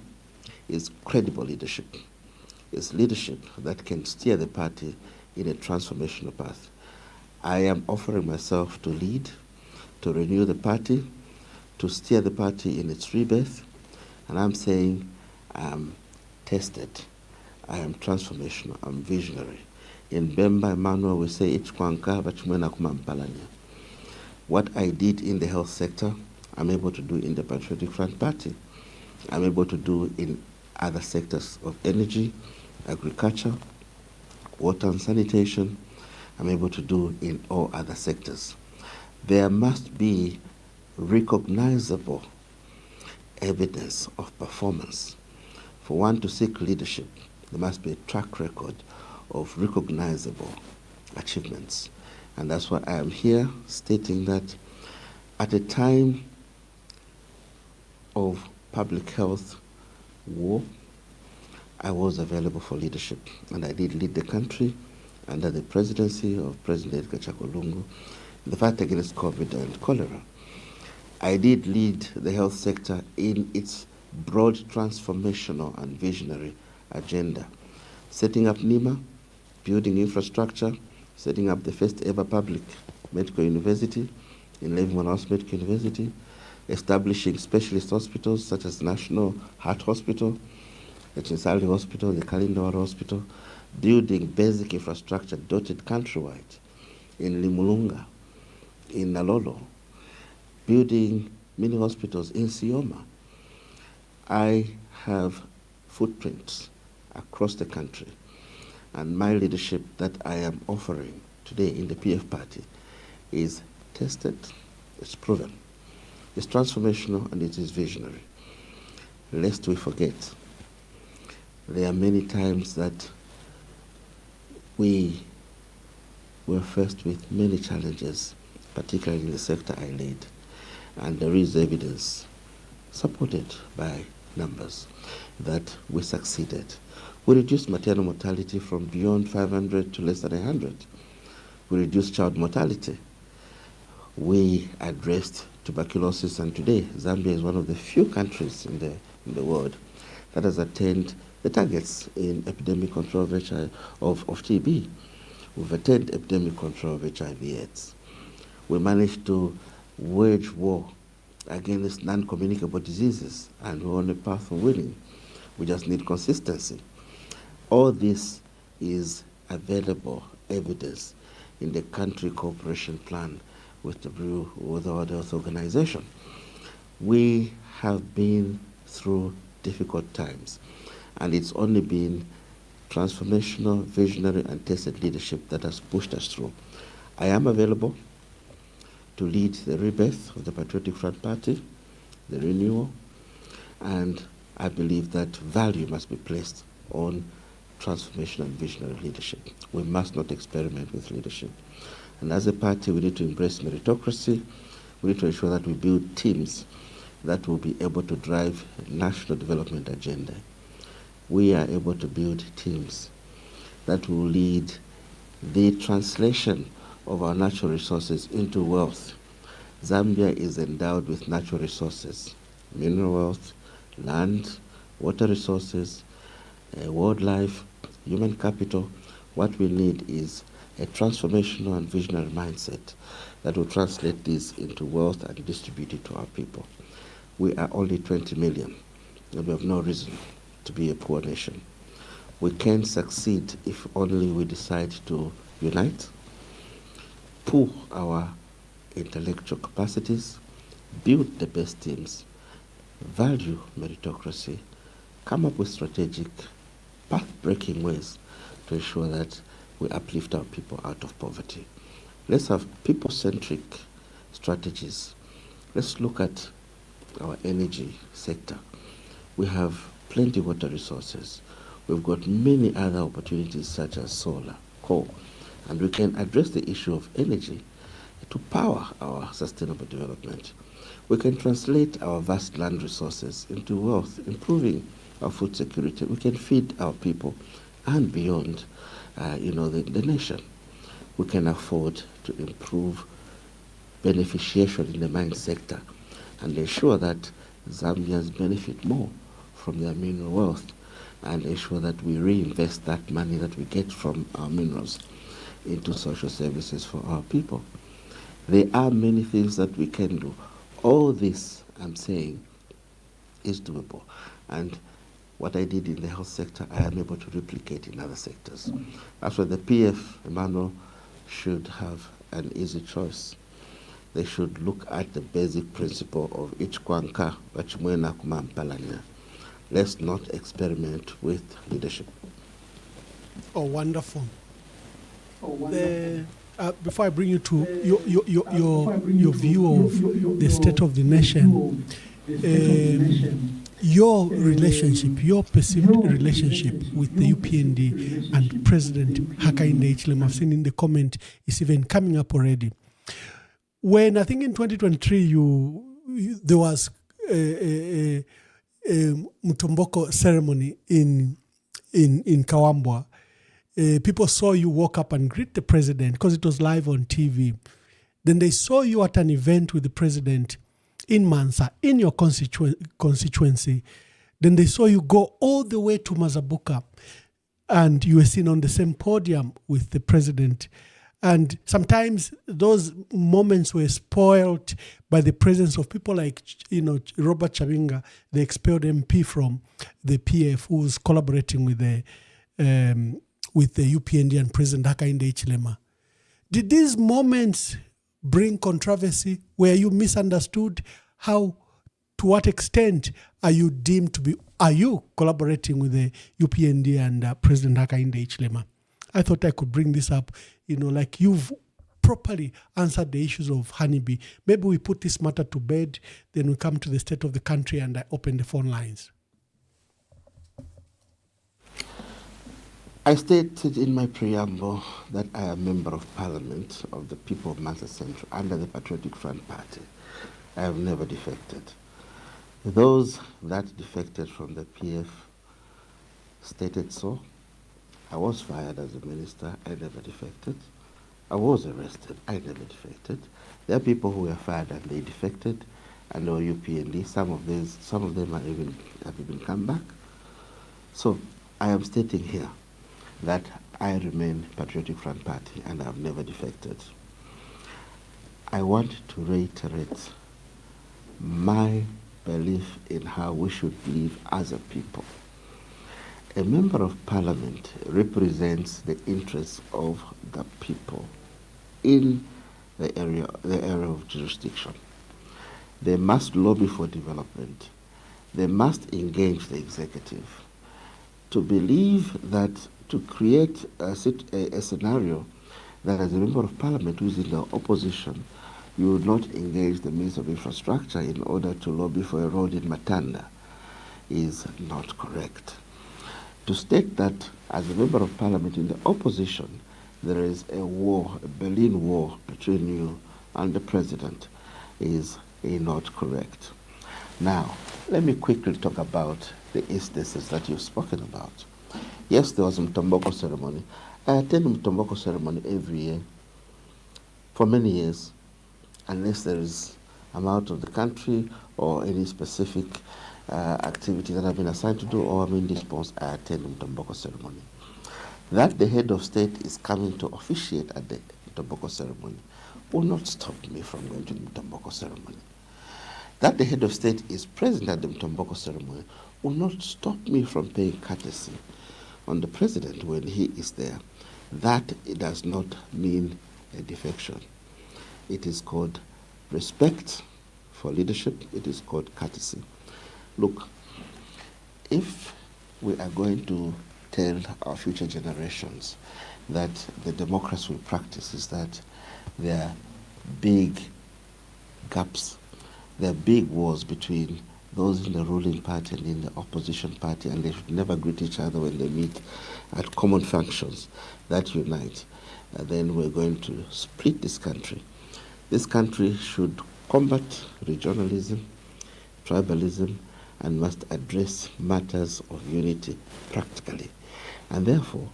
S6: is credible leadership. It's leadership that can steer the party in a transformational path. I am offering myself to lead, to renew the party, to steer the party in its rebirth. And I'm saying I'm tested, I am transformational, I'm visionary. In Bemba, Emmanuel, we say, what I did in the health sector, I'm able to do in the Patriotic Front Party. I'm able to do in other sectors of energy, agriculture, water and sanitation. I'm able to do in all other sectors. There must be recognizable evidence of performance. For one to seek leadership, there must be a track record of recognizable achievements. And that's why I am here stating that at a time of public health war, I was available for leadership. And I did lead the country under the presidency of President Edgar Chagwa Lungu in the fight against COVID and cholera. I did lead the health sector in its broad transformational and visionary agenda, setting up NIMA, building infrastructure, setting up the first ever public medical university in Leavenworth House Medical University, establishing specialist hospitals such as National Heart Hospital, the Chitalu Hospital, the Kalindawar Hospital, building basic infrastructure dotted countrywide in Limulunga, in Nalolo, building mini hospitals in Sioma. I have footprints across the country, and my leadership that I am offering today in the PF party is tested, it's proven, it's transformational, and it is visionary. Lest we forget, there are many times that we were faced with many challenges, particularly in the sector I lead, and there is evidence supported by numbers that we succeeded. We reduced maternal mortality from beyond 500 to less than 100. We reduced child mortality. We addressed tuberculosis, and today Zambia is one of the few countries in the world that has attained the targets in epidemic control of TB. We've attained epidemic control of HIV/AIDS. We managed to wage war against non-communicable diseases, and we're on a path of winning. We just need consistency. All this is available evidence in the country cooperation plan with the World Health Organization. We have been through difficult times, and it's only been transformational, visionary, and tested leadership that has pushed us through. I am available to lead the rebirth of the Patriotic Front Party, the renewal, and I believe that value must be placed on transformational and visionary leadership. We must not experiment with leadership. And as a party, we need to embrace meritocracy. We need to ensure that we build teams that will be able to drive a national development agenda. We are able to build teams that will lead the translation of our natural resources into wealth. Zambia is endowed with natural resources, mineral wealth, land, water resources, wildlife, human capital. What we need is a transformational and visionary mindset that will translate this into wealth and distribute it to our people. We are only 20 million, and we have no reason to be a poor nation. We can succeed if only we decide to unite, pool our intellectual capacities, build the best teams, value meritocracy, come up with strategic, path-breaking ways to ensure that we uplift our people out of poverty. Let's have people-centric strategies. Let's look at our energy sector. We have plenty of water resources. We've got many other opportunities such as solar, coal, and we can address the issue of energy to power our sustainable development. We can translate our vast land resources into wealth, improving our food security. We can feed our people and beyond, the nation. We can afford to improve beneficiation in the mine sector and ensure that Zambians benefit more from their mineral wealth and ensure that we reinvest that money that we get from our minerals into social services for our people. There are many things that we can do. All this, I'm saying, is doable. And what I did in the health sector, I am able to replicate in other sectors. That's why the PF, Emmanuel, should have an easy choice. They should look at the basic principle of each kwanka, wachimwena kumampalania. Let's not experiment with leadership.
S1: Oh, wonderful. Before I bring you to your view of the state of the nation, your relationship, your perceived relationship with the UPND and President Hakainde Hichilema, I've seen in the comment, is even coming up already. When I think in 2023 there was a Mtomboko ceremony in Kawambwa, people saw you walk up and greet the president because it was live on TV. Then they saw you at an event with the president in Mansa, in your constituency. Then they saw you go all the way to Mazabuka and you were seen on the same podium with the president. And sometimes those moments were spoiled by the presence of people like, Robert Chavinga, the expelled MP from the PF, who's collaborating with the UPND and President Hakainde Hichilema. Did these moments bring controversy? Were you misunderstood? To what extent are you deemed to be, are you collaborating with the UPND and President Hakainde Hichilema? I thought I could bring this up, like you've properly answered the issues of honeybee. Maybe we put this matter to bed, then we come to the state of the country and I open the phone lines.
S6: I stated in my preamble that I am a member of Parliament of the people of Mansa Central under the Patriotic Front Party. I have never defected. Those that defected from the PF stated so. I was fired as a minister. I never defected. I was arrested. I never defected. There are people who were fired and they defected, and they were UPND. Some of them have even come back. So I am stating here that I remain Patriotic Front Party and I have never defected. I want to reiterate my belief in how we should live as a people. A member of parliament represents the interests of the people in the area of jurisdiction. They must lobby for development. They must engage the executive. To believe that, to create a scenario that as a member of parliament who is in the opposition, you would not engage the Minister of Infrastructure in order to lobby for a road in Matanda is not correct. To state that as a member of parliament in the opposition, there is a war, a Berlin war between you and the president is not correct. Now, let me quickly talk about the instances that you've spoken about. Yes, there was a Mtomboko ceremony. I attend a Mtomboko ceremony every year for many years, unless there is, I'm out of the country or any specific activity that I've been assigned to do or I'm indisposed, I attend the Mtomboko ceremony. That the head of state is coming to officiate at the Mtomboko ceremony will not stop me from going to the Mtomboko ceremony. That the head of state is present at the Mtomboko ceremony will not stop me from paying courtesy on the president when he is there. That it does not mean a defection. It is called respect for leadership. It is called courtesy. Look, if we are going to tell our future generations that the democracy we practice is that there are big gaps, there are big wars between those in the ruling party and in the opposition party, and they should never greet each other when they meet at common functions that unite, then we're going to split this country. This country should combat regionalism, tribalism, and must address matters of unity practically. And therefore,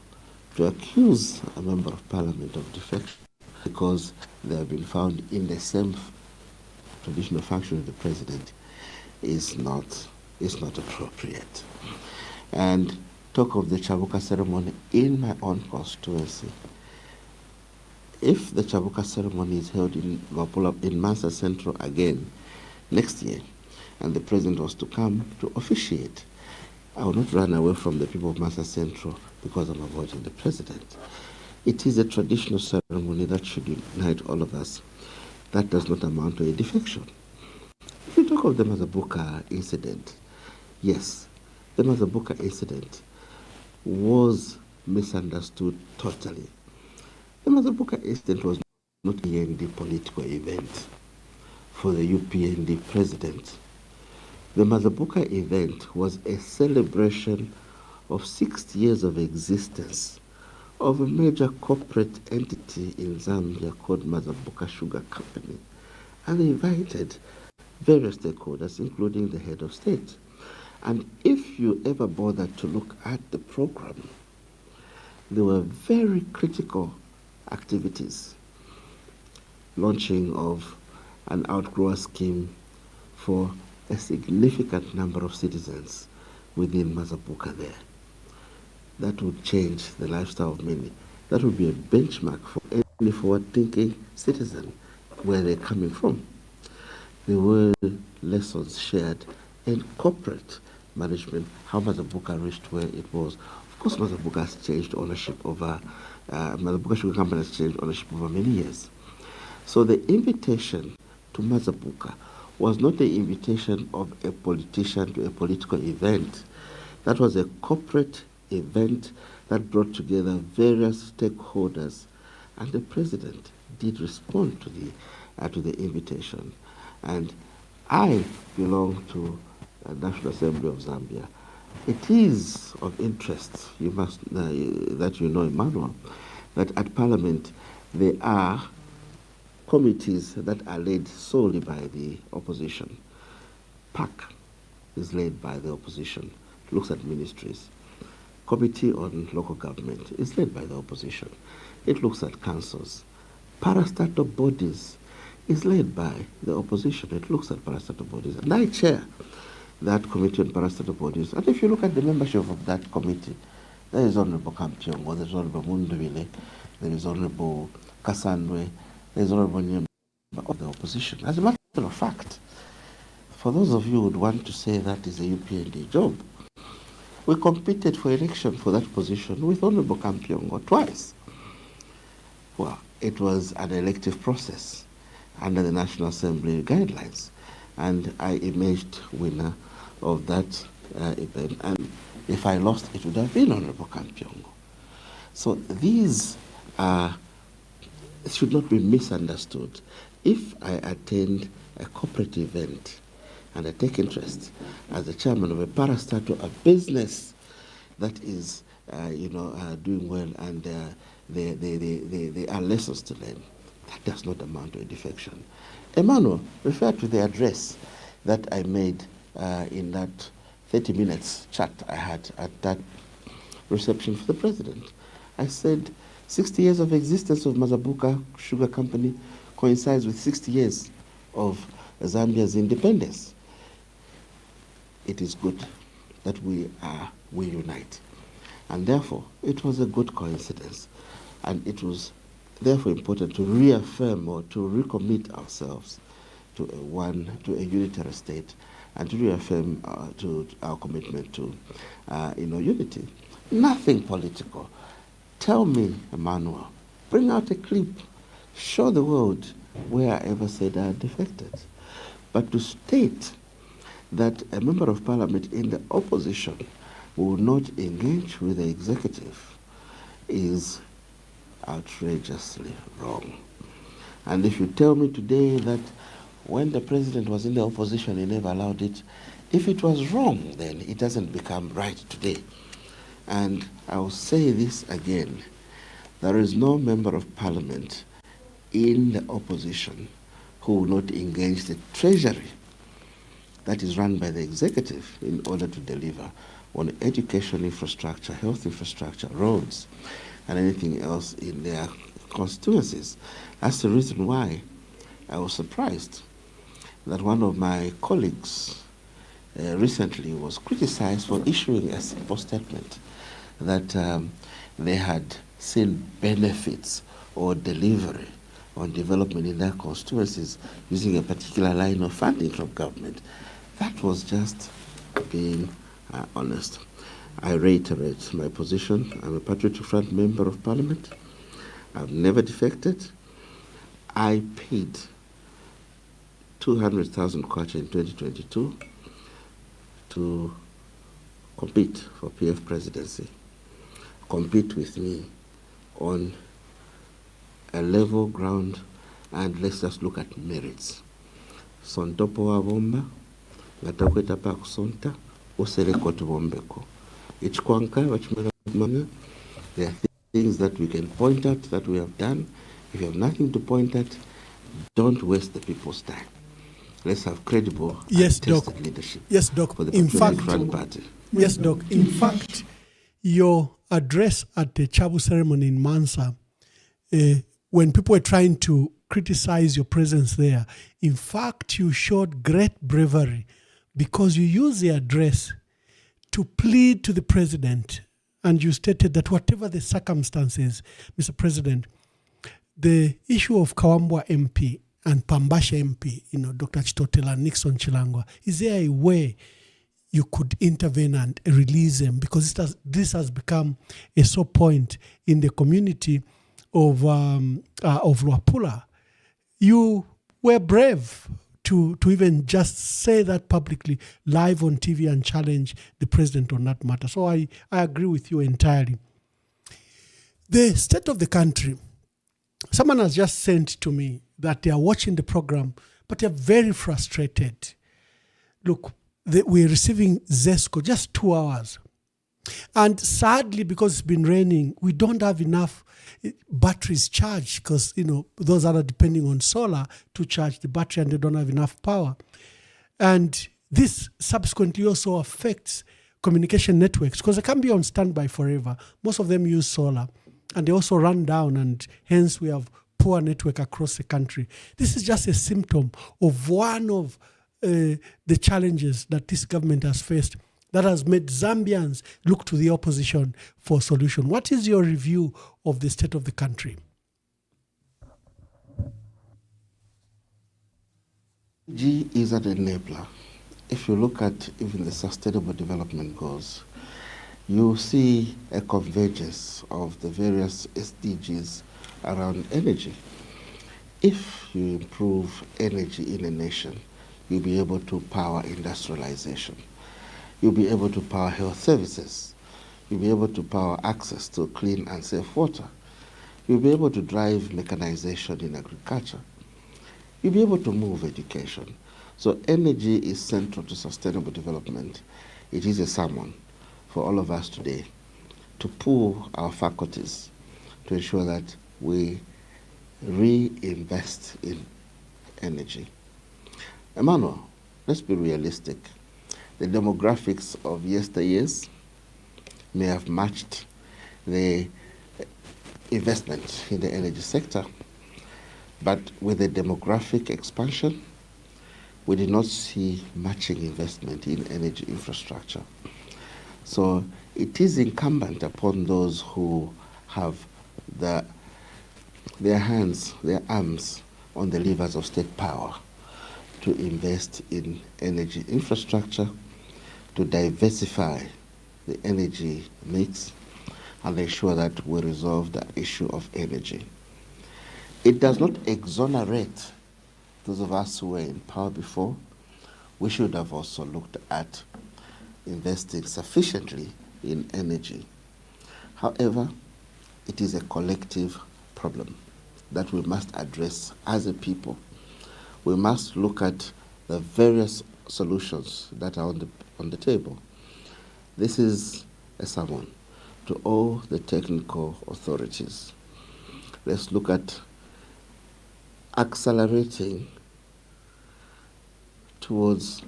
S6: to accuse a member of parliament of defection because they have been found in the same traditional function of the president is not appropriate. And talk of the Chabuka ceremony in my own constituency. If the Chabuka ceremony is held in Vapula, in Mansa Central again next year, and the president was to come to officiate, I will not run away from the people of Mansa Central because I'm avoiding the president. It is a traditional ceremony that should unite all of us. That does not amount to a defection. If you talk of the Mazabuka incident, yes, the Mazabuka incident was misunderstood totally. The Mazabuka incident was not a UPND political event for the UPND president. The Mazabuka event was a celebration of 60 years of existence of a major corporate entity in Zambia called Mazabuka Sugar Company. And they invited various stakeholders, including the head of state. And if you ever bothered to look at the program, there were very critical activities. Launching of an outgrower scheme for a significant number of citizens within Mazabuka there. That would change the lifestyle of many. That would be a benchmark for any forward-thinking citizen where they're coming from. There were lessons shared in corporate management, how Mazabuka reached where it was. Of course, Mazabuka has changed ownership over, Mazabuka Sugar Company has changed ownership over many years. So the invitation to Mazabuka was not the invitation of a politician to a political event. That was a corporate event that brought together various stakeholders, and the president did respond to the invitation. And I belong to the National Assembly of Zambia. It is of interest, you must that you know, Emmanuel, that at Parliament there are committees that are led solely by the opposition. PAC is led by the opposition, looks at ministries. Committee on Local Government is led by the opposition. It looks at councils. Parastatal bodies is led by the opposition. It looks at parastatal bodies. And I chair that committee on parastatal bodies. And if you look at the membership of that committee, there is Honorable Kampiongo, there is Honorable Munduvile, there is Honorable Kasandwe, there is Honorable Nyemba of the opposition. As a matter of fact, for those of you who would want to say that is a UPND job, we competed for election for that position with Honorable Kampiongo twice. Well, it was an elective process under the National Assembly guidelines, and I emerged winner of that event. And if I lost, it would have been Honorable Kampiongo. So these should not be misunderstood. If I attend a corporate event and I take interest as the chairman of a parastatal, a business that is, doing well, and there are lessons to learn, that does not amount to a defection. Emmanuel, refer to the address that I made in that 30 minutes chat I had at that reception for the president. I said 60 years of existence of Mazabuka Sugar Company coincides with 60 years of Zambia's independence. It is good that we unite. And therefore, it was a good coincidence. And it was therefore important to reaffirm or to recommit ourselves to a unitary state, and to reaffirm to our commitment to unity. Nothing political. Tell me, Emmanuel, bring out a clip, show the world where I ever said I had defected. But to state that a member of parliament in the opposition will not engage with the executive is outrageously wrong. And if you tell me today that when the president was in the opposition, he never allowed it, if it was wrong, then it doesn't become right today. And I'll say this again. There is no member of parliament in the opposition who will not engage the treasury that is run by the executive in order to deliver on education infrastructure, health infrastructure, roads, and anything else in their constituencies. That's the reason why I was surprised that one of my colleagues recently was criticized for issuing a simple statement that they had seen benefits or delivery on development in their constituencies using a particular line of funding from government. That was just being honest. I reiterate my position. I'm a Patriotic Front member of Parliament. I've never defected. I paid 200,000 kwacha in 2022 to compete for PF presidency. Compete with me on a level ground, and let's just look at merits. Sontopo wa bomba, ngatakweta pa kusonta, useleko tubombeko. Ichkwanka, wachimanga, there are things that we can point at that we have done. If you have nothing to point at, don't waste the people's time. Let's have credible
S1: Yes,
S6: and tested
S1: Doc.
S6: leadership.
S1: Yes, Doc.
S6: For the
S1: In
S6: Patriotic
S1: fact,
S6: Front Party.
S1: yes, Doc. In fact, your address at the Chabu ceremony in Mansa, when people were trying to criticize your presence there, in fact, you showed great bravery because you used the address to plead to the president, and you stated that whatever the circumstances, Mr. President, the issue of Kawambwa MP and Pambasha MP, Dr. Chitotela, Nixon Chilangwa, is there a way you could intervene and release them? Because this has become a sore point in the community of Luapula. You were brave to even just say that publicly, live on TV, and challenge the president on that matter. So I agree with you entirely. The state of the country, someone has just sent to me that they are watching the program, but they're very frustrated. Look, we're receiving ZESCO just 2 hours. And sadly, because it's been raining, we don't have enough batteries charged because, those are depending on solar to charge the battery, and they don't have enough power. And this subsequently also affects communication networks because they can't be on standby forever. Most of them use solar, and they also run down, and hence we have poor network across the country. This is just a symptom of one of the challenges that this government has faced that has made Zambians look to the opposition for a solution. What is your review of the state of the country?
S6: G is an enabler. If you look at even the Sustainable Development Goals, you see a convergence of the various SDGs around energy. If you improve energy in a nation, you'll be able to power industrialization. You'll be able to power health services. You'll be able to power access to clean and safe water. You'll be able to drive mechanization in agriculture. You'll be able to move education. So energy is central to sustainable development. It is a sermon for all of us today to pool our faculties to ensure that we reinvest in energy. Emmanuel, let's be realistic. The demographics of yesteryears may have matched the investment in the energy sector, but with the demographic expansion, we did not see matching investment in energy infrastructure. So it is incumbent upon those who have their hands, their arms on the levers of state power to invest in energy infrastructure, to diversify the energy mix, and ensure that we resolve the issue of energy. It does not exonerate those of us who were in power before. We should have also looked at investing sufficiently in energy. However, it is a collective problem that we must address as a people. We must look at the various solutions that are on the table. This is a sermon to all the technical authorities. Let's look at accelerating towards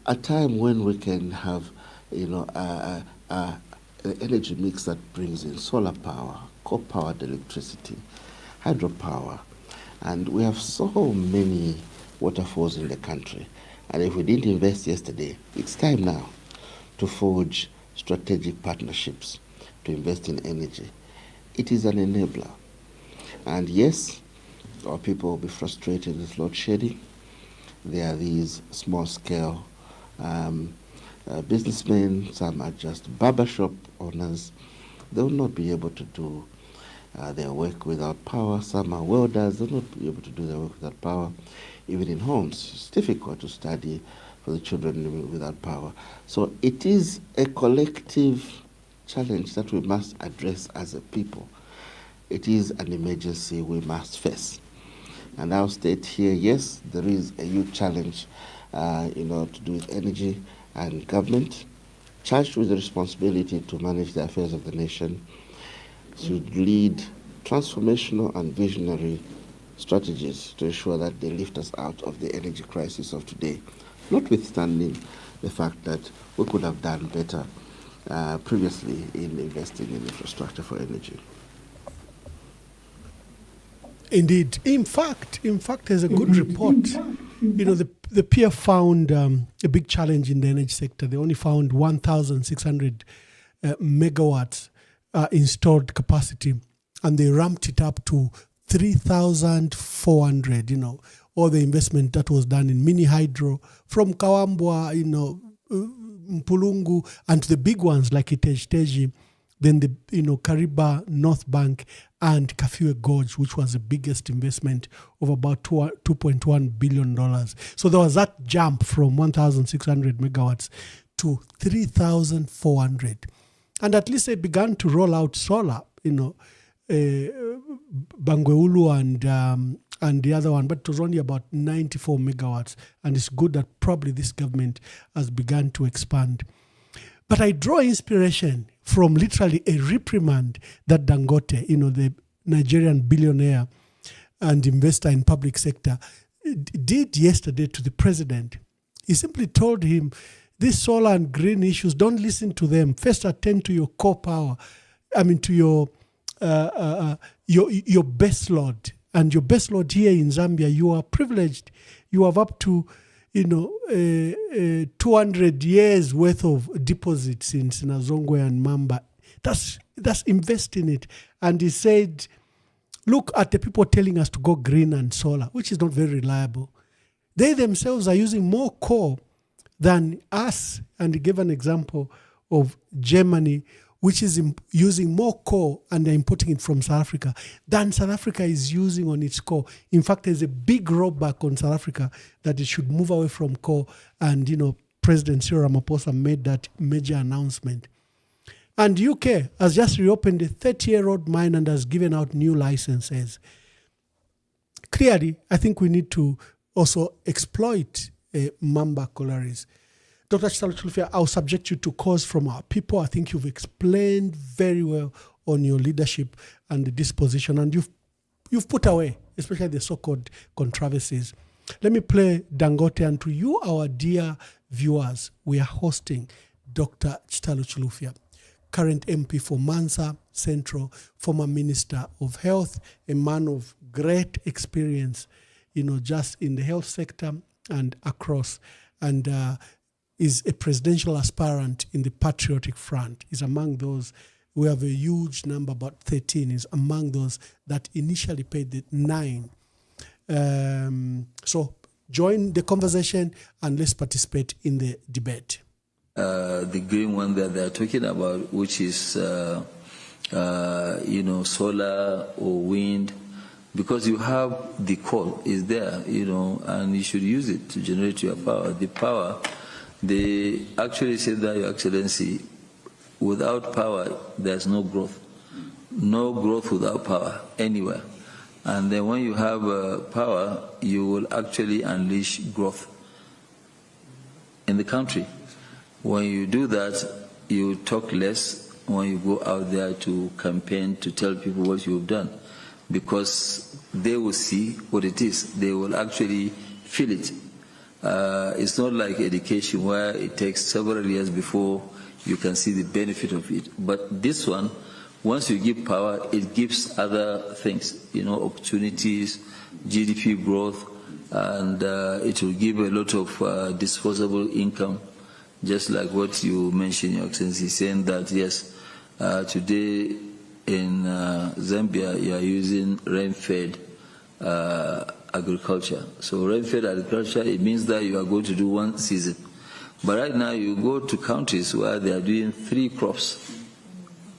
S6: a time when we can have, an energy mix that brings in solar power, coal-powered electricity, hydropower, and we have so many waterfalls in the country. And if we didn't invest yesterday, it's time now to forge strategic partnerships to invest in energy. It is an enabler. And yes, our people will be frustrated with load shedding. There are these small-scale businessmen, some are just barbershop owners. They will not be able to do their work without power. Some are welders, they will not be able to do their work without power. Even in homes, it's difficult to study for the children living without power. So it is a collective challenge that we must address as a people. It is an emergency we must face. And I'll state here, yes, there is a huge challenge to do with energy, and government, charged with the responsibility to manage the affairs of the nation, should lead transformational and visionary strategies to ensure that they lift us out of the energy crisis of today, notwithstanding the fact that we could have done better previously in investing in infrastructure for energy.
S1: Indeed. In fact, there's a good report. The peer found a big challenge in the energy sector. They only found 1,600 megawatts installed capacity, and they ramped it up to 3,400. All the investment that was done in mini hydro from Kawambwa, Mpulungu, and to the big ones like Itejteji, then the Kariba North Bank and Kafue Gorge, which was the biggest investment of about $2.1 billion. So there was that jump from 1,600 megawatts to 3,400. And at least they began to roll out solar, Bangweulu and the other one, but it was only about 94 megawatts. And it's good that probably this government has begun to expand. But I draw inspiration from literally a reprimand that Dangote, the Nigerian billionaire and investor in public sector, did yesterday to the president. He simply told him, these solar and green issues, don't listen to them. First attend to your core power. To your base load. And your base load here in Zambia, you are privileged. You have up to 200 years worth of deposits in Sinazongwe and Mwamba. That's invest in it. And he said, look at the people telling us to go green and solar, which is not very reliable. They themselves are using more coal than us. And he gave an example of Germany, which is using more coal, and they're importing it from South Africa than South Africa is using on its coal. In fact, there's a big rollback on South Africa that it should move away from coal. And, President Cyril Ramaphosa made that major announcement. And UK has just reopened a 30-year-old mine and has given out new licenses. Clearly, I think we need to also exploit Mwamba collieries. Dr. Chitalu Chilufya, I'll subject you to calls from our people. I think you've explained very well on your leadership and the disposition, and you've put away, especially the so-called controversies. Let me play Dangote, and to you, our dear viewers, we are hosting Dr. Chitalu Chilufya, current MP for Mansa Central, former Minister of Health, a man of great experience, just in the health sector and across, and is a presidential aspirant in the Patriotic Front. Is among those, we have a huge number, about 13, is among those that initially paid the 9. So join the conversation and let's participate in the debate.
S7: The green one that they're talking about, which is, solar or wind, because you have the coal is there, and you should use it to generate your power. The power, they actually said that, Your Excellency, without power, there's no growth. No growth without power anywhere. And then when you have power, you will actually unleash growth in the country. When you do that, you talk less when you go out there to campaign, to tell people what you've done, because they will see what it is. They will actually feel it. It's not like education where it takes several years before you can see the benefit of it. But this one, once you give power, it gives other things, opportunities, GDP growth, and it will give a lot of disposable income, just like what you mentioned, Your Excellency, saying that, yes, today in Zambia, you are using rain-fed agriculture. So rain-fed agriculture, it means that you are going to do one season. But right now, you go to countries where they are doing 3 crops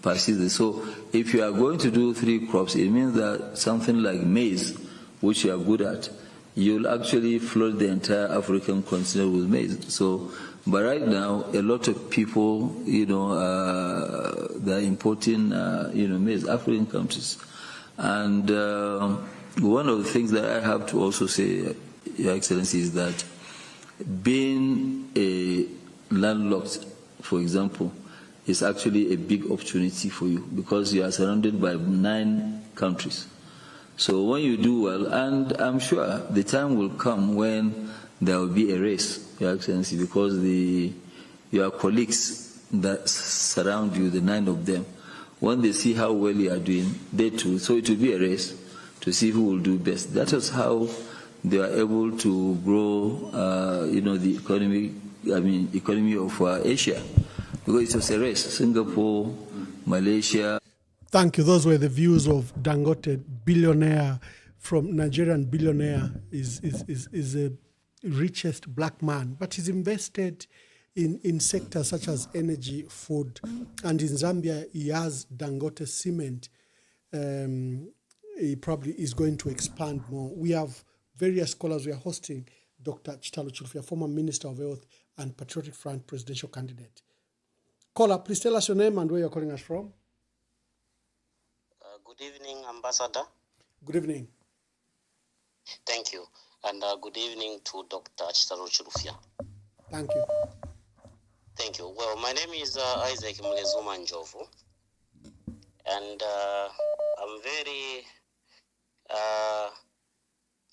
S7: per season. So if you are going to do 3 crops, it means that something like maize, which you are good at, you'll actually flood the entire African continent with maize. So, but right now, a lot of people, they're importing, maize, African countries. And one of the things that I have to also say, Your Excellency, is that being a landlocked, for example, is actually a big opportunity for you because you are surrounded by 9 countries. So when you do well, and I'm sure the time will come when there will be a race, Your Excellency, because your colleagues that surround you, the 9 of them, when they see how well you are doing, they too, so it will be a race to see who will do best. That is how they are able to grow, the economy of Asia, because it was a race. Singapore, Malaysia.
S1: Thank you. Those were the views of Dangote, billionaire from Nigerian billionaire, is the richest black man, but he's invested in sectors such as energy, food, and in Zambia he has Dangote cement. He probably is going to expand more. We have various scholars. We are hosting Dr. Chitalu Chilufya, former Minister of Health and Patriotic Front presidential candidate. Caller, please tell us your name and where you're calling us from.
S8: Good evening, Ambassador.
S1: Good evening.
S8: Thank you. And good evening to Dr. Chitalu Chilufya.
S1: Thank you.
S8: Thank you. Well, my name is Isaac Mlezuma Njovu. And I'm very...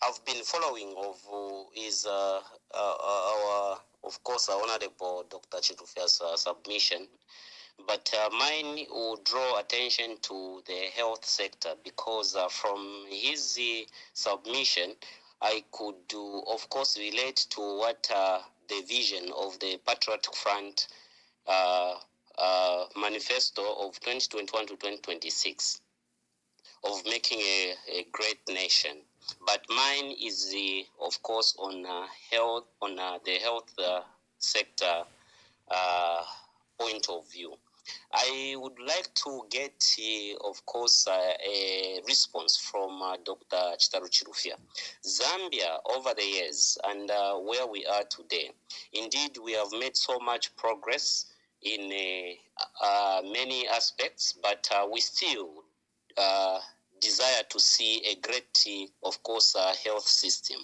S8: I've been following of of course, our Honorable Dr. Chilufya's submission. But mine will draw attention to the health sector because from his submission, I could, of course, relate to what the vision of the Patriotic Front manifesto of 2021 to 2026 of making a great nation. But mine is, of course, on health, on the health sector point of view. I would like to get, of course, a response from Dr. Chitalu Chilufya. Zambia, over the years, and where we are today, indeed, we have made so much progress in many aspects, but we still desire to see a great, of course, health system.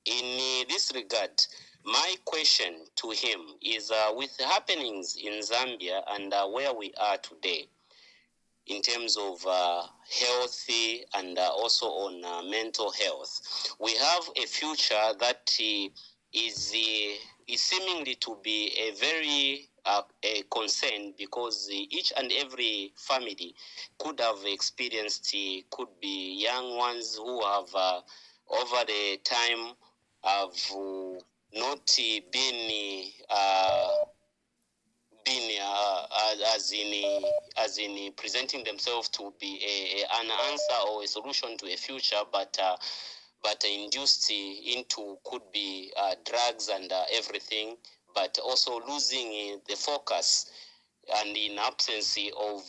S8: In this regard, my question to him is with happenings in Zambia and where we are today in terms of health and also on mental health, we have a future that is seemingly to be a very a concern because each and every family could have experienced, could be young ones who have over the time have not been as in presenting themselves to be an answer or a solution to a future, but induced into could be drugs and everything, but also losing the focus and in absence of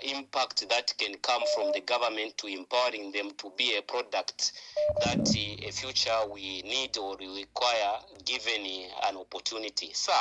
S8: impact that can come from the government to empowering them to be a product that a future we need or require given an opportunity. Sir,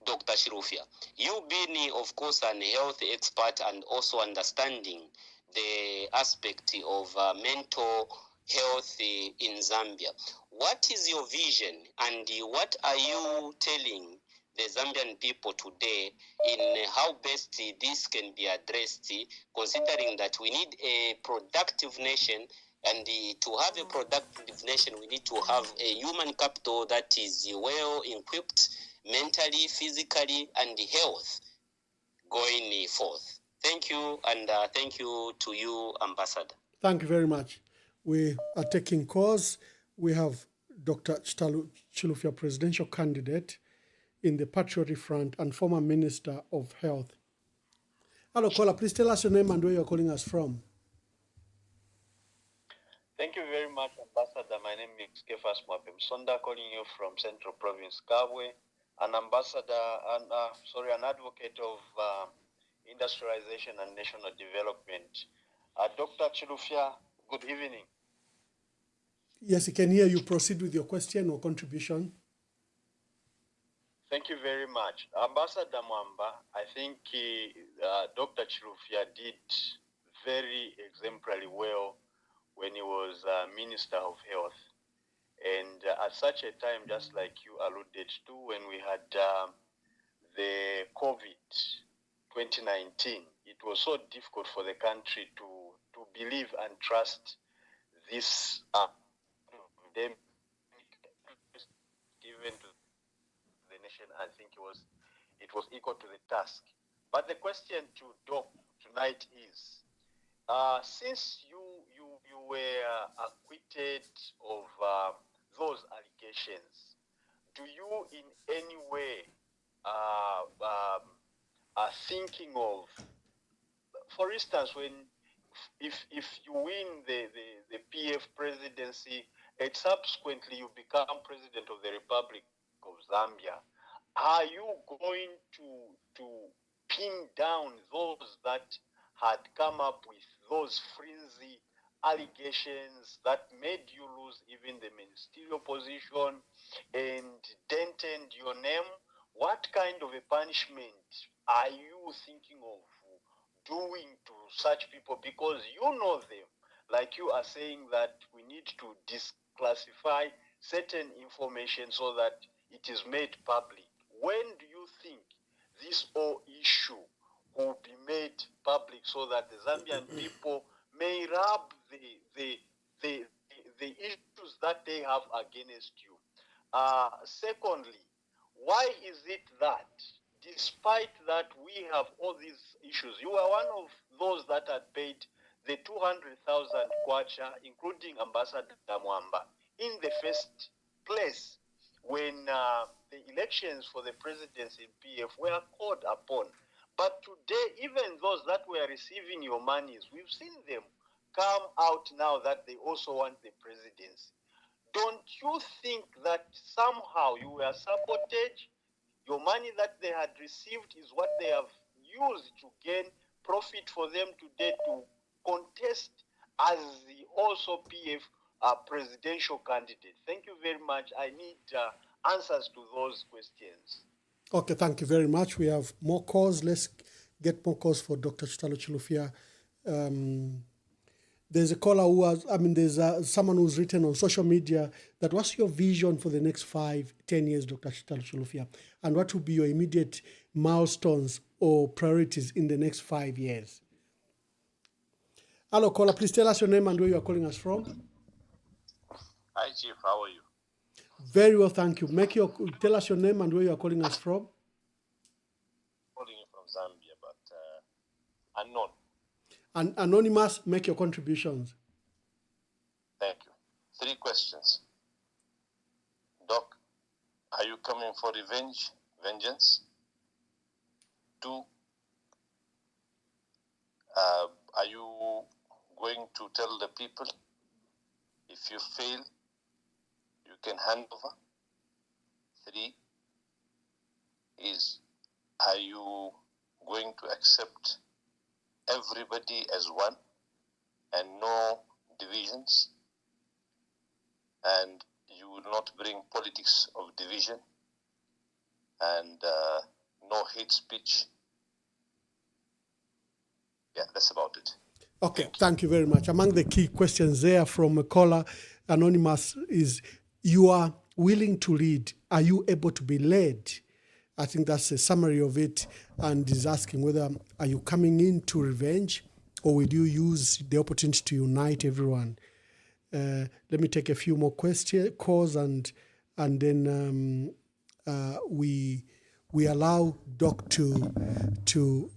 S8: Dr. Chilufya, you being, of course, an health expert and also understanding the aspect of mental health in Zambia, what is your vision and what are you telling the Zambian people today in how best this can be addressed, considering that we need a productive nation And to have a productive nation, we need to have a human capital that is well equipped mentally, physically, and health going forth. Thank you, and thank you to you, Ambassador.
S1: Thank you very much. We are taking calls. We have Dr. Chitalu Chilufya, presidential candidate in the Patriotic Front and former Minister of Health. Hello, caller. Please tell us your name and where you're calling us from.
S9: Thank you very much, Ambassador. My name is Kefas Mwamba, calling you from Central Province, Kabwe, an advocate of industrialization and national development. Dr. Chilufya, good evening.
S1: Yes, I can hear you. Proceed with your question or contribution.
S9: Thank you very much. Ambassador Mwamba, I think Dr. Chilufya did very exemplary well when he was Minister of Health. And at such a time, just like you alluded to, when we had the COVID 2019, it was so difficult for the country to believe and trust this pandemic given to the nation. I think it was equal to the task. But the question to Doc tonight is, since you were acquitted of those allegations, do you in any way are thinking of, for instance, if you win the PF presidency and subsequently you become president of the Republic of Zambia, are you going to pin down those that had come up with those flimsy allegations that made you lose even the ministerial position and dented your name? What kind of a punishment are you thinking of doing to such people? Because you know them, like you are saying that we need to disclassify certain information so that it is made public. When do you think this whole issue will be made public so that the Zambian people may rub the issues that they have against you? Secondly, why is it that despite that we have all these issues, you are one of those that had paid the 200,000 kwacha, including Ambassador Mwamba, in the first place when the elections for the presidency in PF were called upon? But today, even those that were receiving your monies, we've seen them come out now that they also want the presidency. Don't you think that somehow you were sabotage? Your money that they had received is what they have used to gain profit for them today to contest as the also PF presidential candidate. Thank you very much. I need answers to those questions.
S1: Okay, thank you very much. We have more calls. Let's get more calls for Dr. Chitalu Chilufya. There's a caller who has, there's someone who's written on social media that what's your vision for the next 5-10 years, Dr. Chitalu Chilufya? And what will be your immediate milestones or priorities in the next 5 years? Hello, caller. Please tell us your name and where you are calling us from.
S10: Hi, Chief. How are you?
S1: Very well, thank you. Tell us your name and where you are calling us from.
S10: Calling you from Zambia, but unknown.
S1: And anonymous, make your contributions.
S10: Thank you. 3 questions. Doc, are you coming for vengeance? 2, are you going to tell the people if you fail, you can hand over? 3 is, are you going to accept everybody as one and no divisions, and you will not bring politics of division and no hate speech? Yeah, that's about it.
S1: Okay, thank you very much. Among the key questions there from a caller, anonymous, is you are willing to lead. Are you able to be led? I think that's a summary of it, and is asking whether are you coming in to revenge or will you use the opportunity to unite everyone? Let me take a few more calls and then we allow Doc to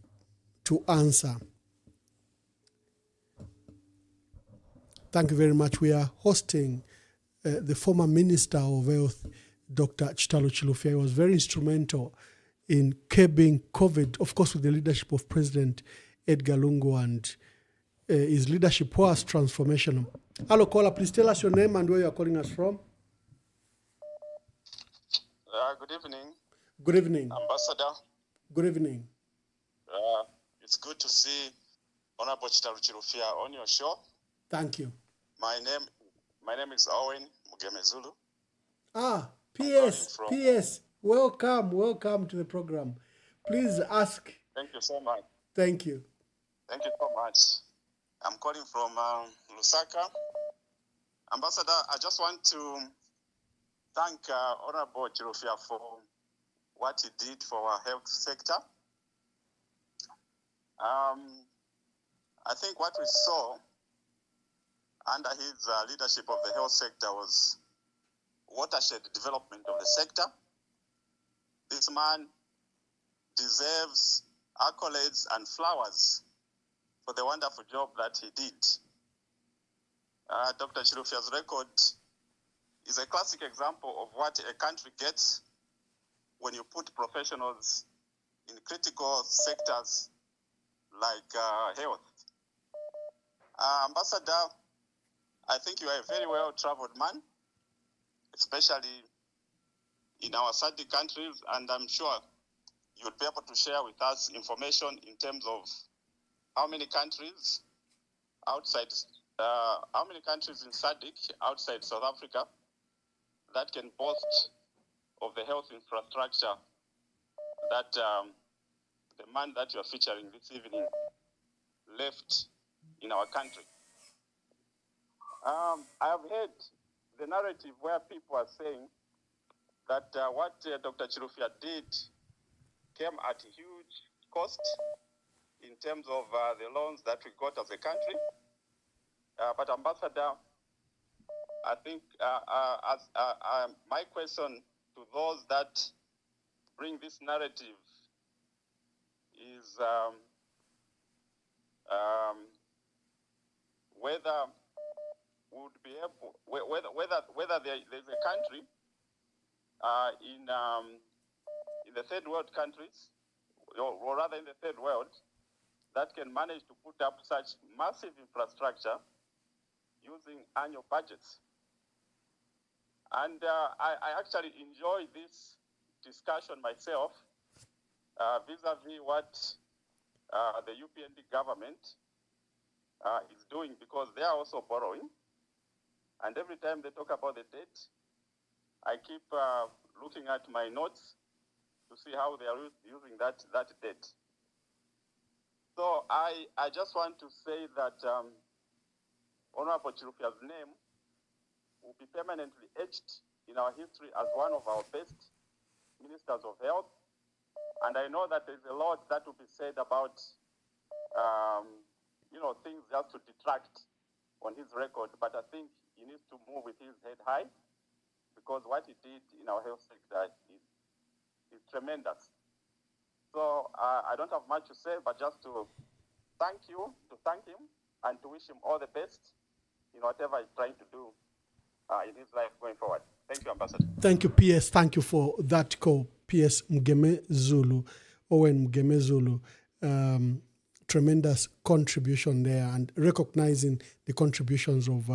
S1: answer. Thank you very much. We are hosting the former Minister of Health, Dr. Chitalu Chilufya. He was very instrumental in curbing COVID, of course, with the leadership of President Edgar Lungu, and his leadership was transformational. Hello, caller. Please tell us your name and where you are calling us from.
S11: Good evening.
S1: Good evening.
S11: Ambassador.
S1: Good evening.
S11: It's good to see Honorable Chitalu Chilufya on your show.
S1: Thank you.
S11: My name is Owen Mugemezulu.
S1: PS. Welcome to the program. Please ask.
S11: Thank you so much.
S1: Thank you.
S11: Thank you so much. I'm calling from Lusaka. Ambassador, I just want to thank Honorable Chilufya for what he did for our health sector. I think what we saw under his leadership of the health sector was watershed development of the sector. This man deserves accolades and flowers for the wonderful job that he did. Dr. Chilufya's record is a classic example of what a country gets when you put professionals in critical sectors like health. Ambassador, I think you are a very well-traveled man, especially in our SADC countries, and I'm sure you'll be able to share with us information in terms of how many countries in SADC outside South Africa that can boast of the health infrastructure that the man that you are featuring this evening left in our country. I have heard the narrative where people are saying that what Dr. Chilufya did came at a huge cost in terms of the loans that we got as a country. But Ambassador, I think my question to those that bring this narrative is whether we would be able, whether there's a country in the third world countries, or rather in the third world, that can manage to put up such massive infrastructure using annual budgets. And I actually enjoy this discussion myself vis-a-vis what the UPND government is doing, because they are also borrowing. And every time they talk about the debt, I keep looking at my notes to see how they are using that debt. So I just want to say that Honorable Chilufya's name will be permanently etched in our history as one of our best ministers of health. And I know that there's a lot that will be said about, things just to detract on his record. But I think he needs to move with his head high, because what he did in our health sector is tremendous. So I don't have much to say, but just to thank him, and to wish him all the best in whatever he's trying to do in his life going forward. Thank you, Ambassador.
S1: Thank you, PS. Thank you for that call, PS Mugemezulu, Owen Mugemezulu. Tremendous contribution there, and recognizing the contributions of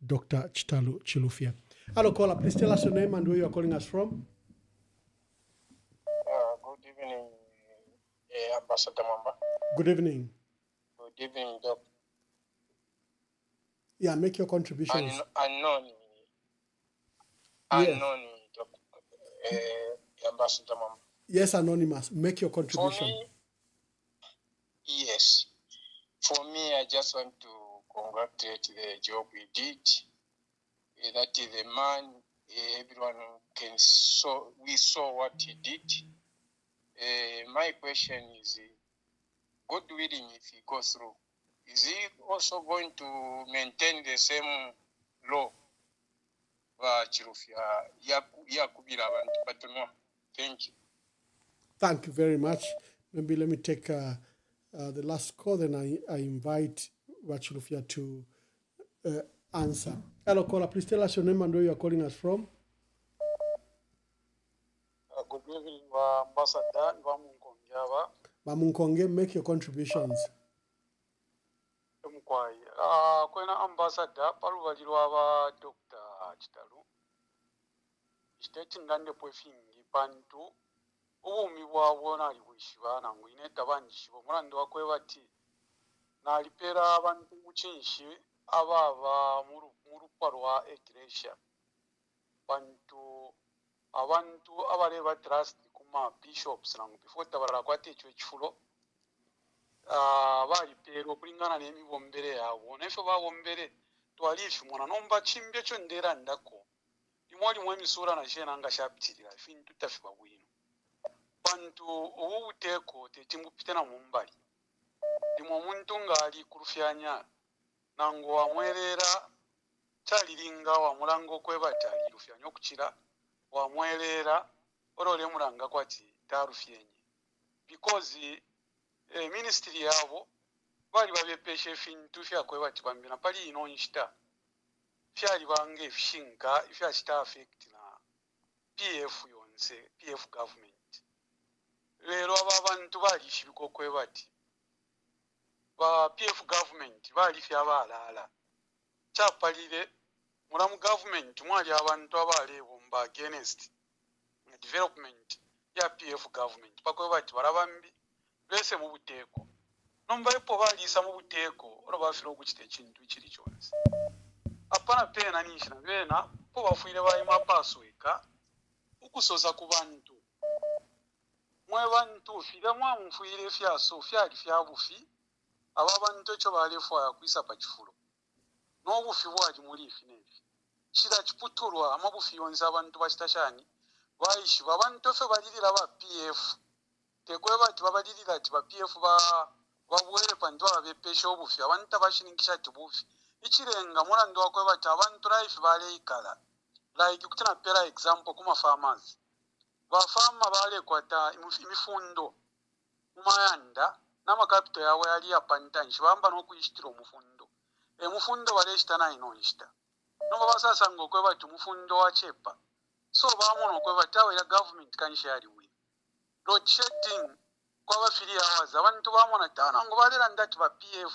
S1: Dr. Chitalu Chilufya. Hello, caller. Please tell us your name and where you are calling us from.
S12: Good evening, Ambassador Mwamba.
S1: Good evening.
S12: Good evening, Doc.
S1: Yeah, make your contributions.
S12: Unknown, Doc. Ambassador Mwamba.
S1: Yes, Anonymous. Make your contribution.
S12: Yes. For me, I just want to congratulate the job he did. That the man, everyone we saw what he did. My question is, God willing, if he goes through, is he also going to maintain the same law wa Chilufya yakubira abantu batono. Thank you.
S1: Thank you very much. Maybe let me take the last call, then I invite Chilufya to answer. Hello, caller. Please tell us your name and where you are calling us from.
S13: Good evening, Ambassador Nvamunkongyaba.
S1: Mamunkonge, make your contributions.
S13: Kwena Ambassador palubalirwa aba Dr. Chitalu. State ngande pwefingi bantu ubumi bwabwo nali bwishiba nangu ineta banjishibo mulandi wakwebati nalipera abantu muchinshi ababa murupa rwa Iglesia bantu abantu abareba trust kuma bishops nangu before tabarara kwate ekyo ekifulo balipera okulingana n'emibombere yabo neffe babombere twaliifi mwana nomba chimbye kyo ndera ndako limwe limwe emisura nashena nga shapitirira fintu tafiba bwino bantu obubuteeko tekimupite na mumbali limwe omuntu ng'ali ku lufyanya nango wamwerera kyaliringa wamulanga okwebata ali lufyanya okukira wamwerera olole mulanga kwati talufyenye because ministry yabo bali babepeshe fintu fyakwebati bambina pali ino nshita fyali bange fishinga ifyachita affect na PF yonse PF government lero aba bantu bali shibiko kwebati ba PF government bali fyabalala chapalire mulamu government mwali abantu abale bomba against development ya PF government pakwebati barabambi lese mu buteeko nomba ipo balisa mu buteeko olo bafira okukita ekintu kiri kyonse apana pena nishina bena po bafuire bayima pasweka ukusoza ku bantu mwe bantu fira mwamufuire fyaso fyali fyabufi aba bantu ekyo balefu yakwisa pa kifulo n'obufi bwali muri ifi nefi kira kiputulwa amabufi yonza abantu bakitashani bayishi babantu fe balirira ba PF tekweba ati babalirira ati ba PF babuhere pantu abepesha obufi abantu abashinikisha ati bufi ikirenga mulando wakweba ati abantu life baleikala like kutina pera example kuma farmers ba farmer bale kwata imifundo mumayanda n'amakapito yawe yali yapantanshi bamba n'okuyishitira omufundo emufundo baleshita ino nshita noba basasa ngo kweba ati mufundo wa chepa so bamono kweba tawe ya government kanshi yali wi load shedding kwa bafiri hours abantu bamona tana ngo balera ndati ba PF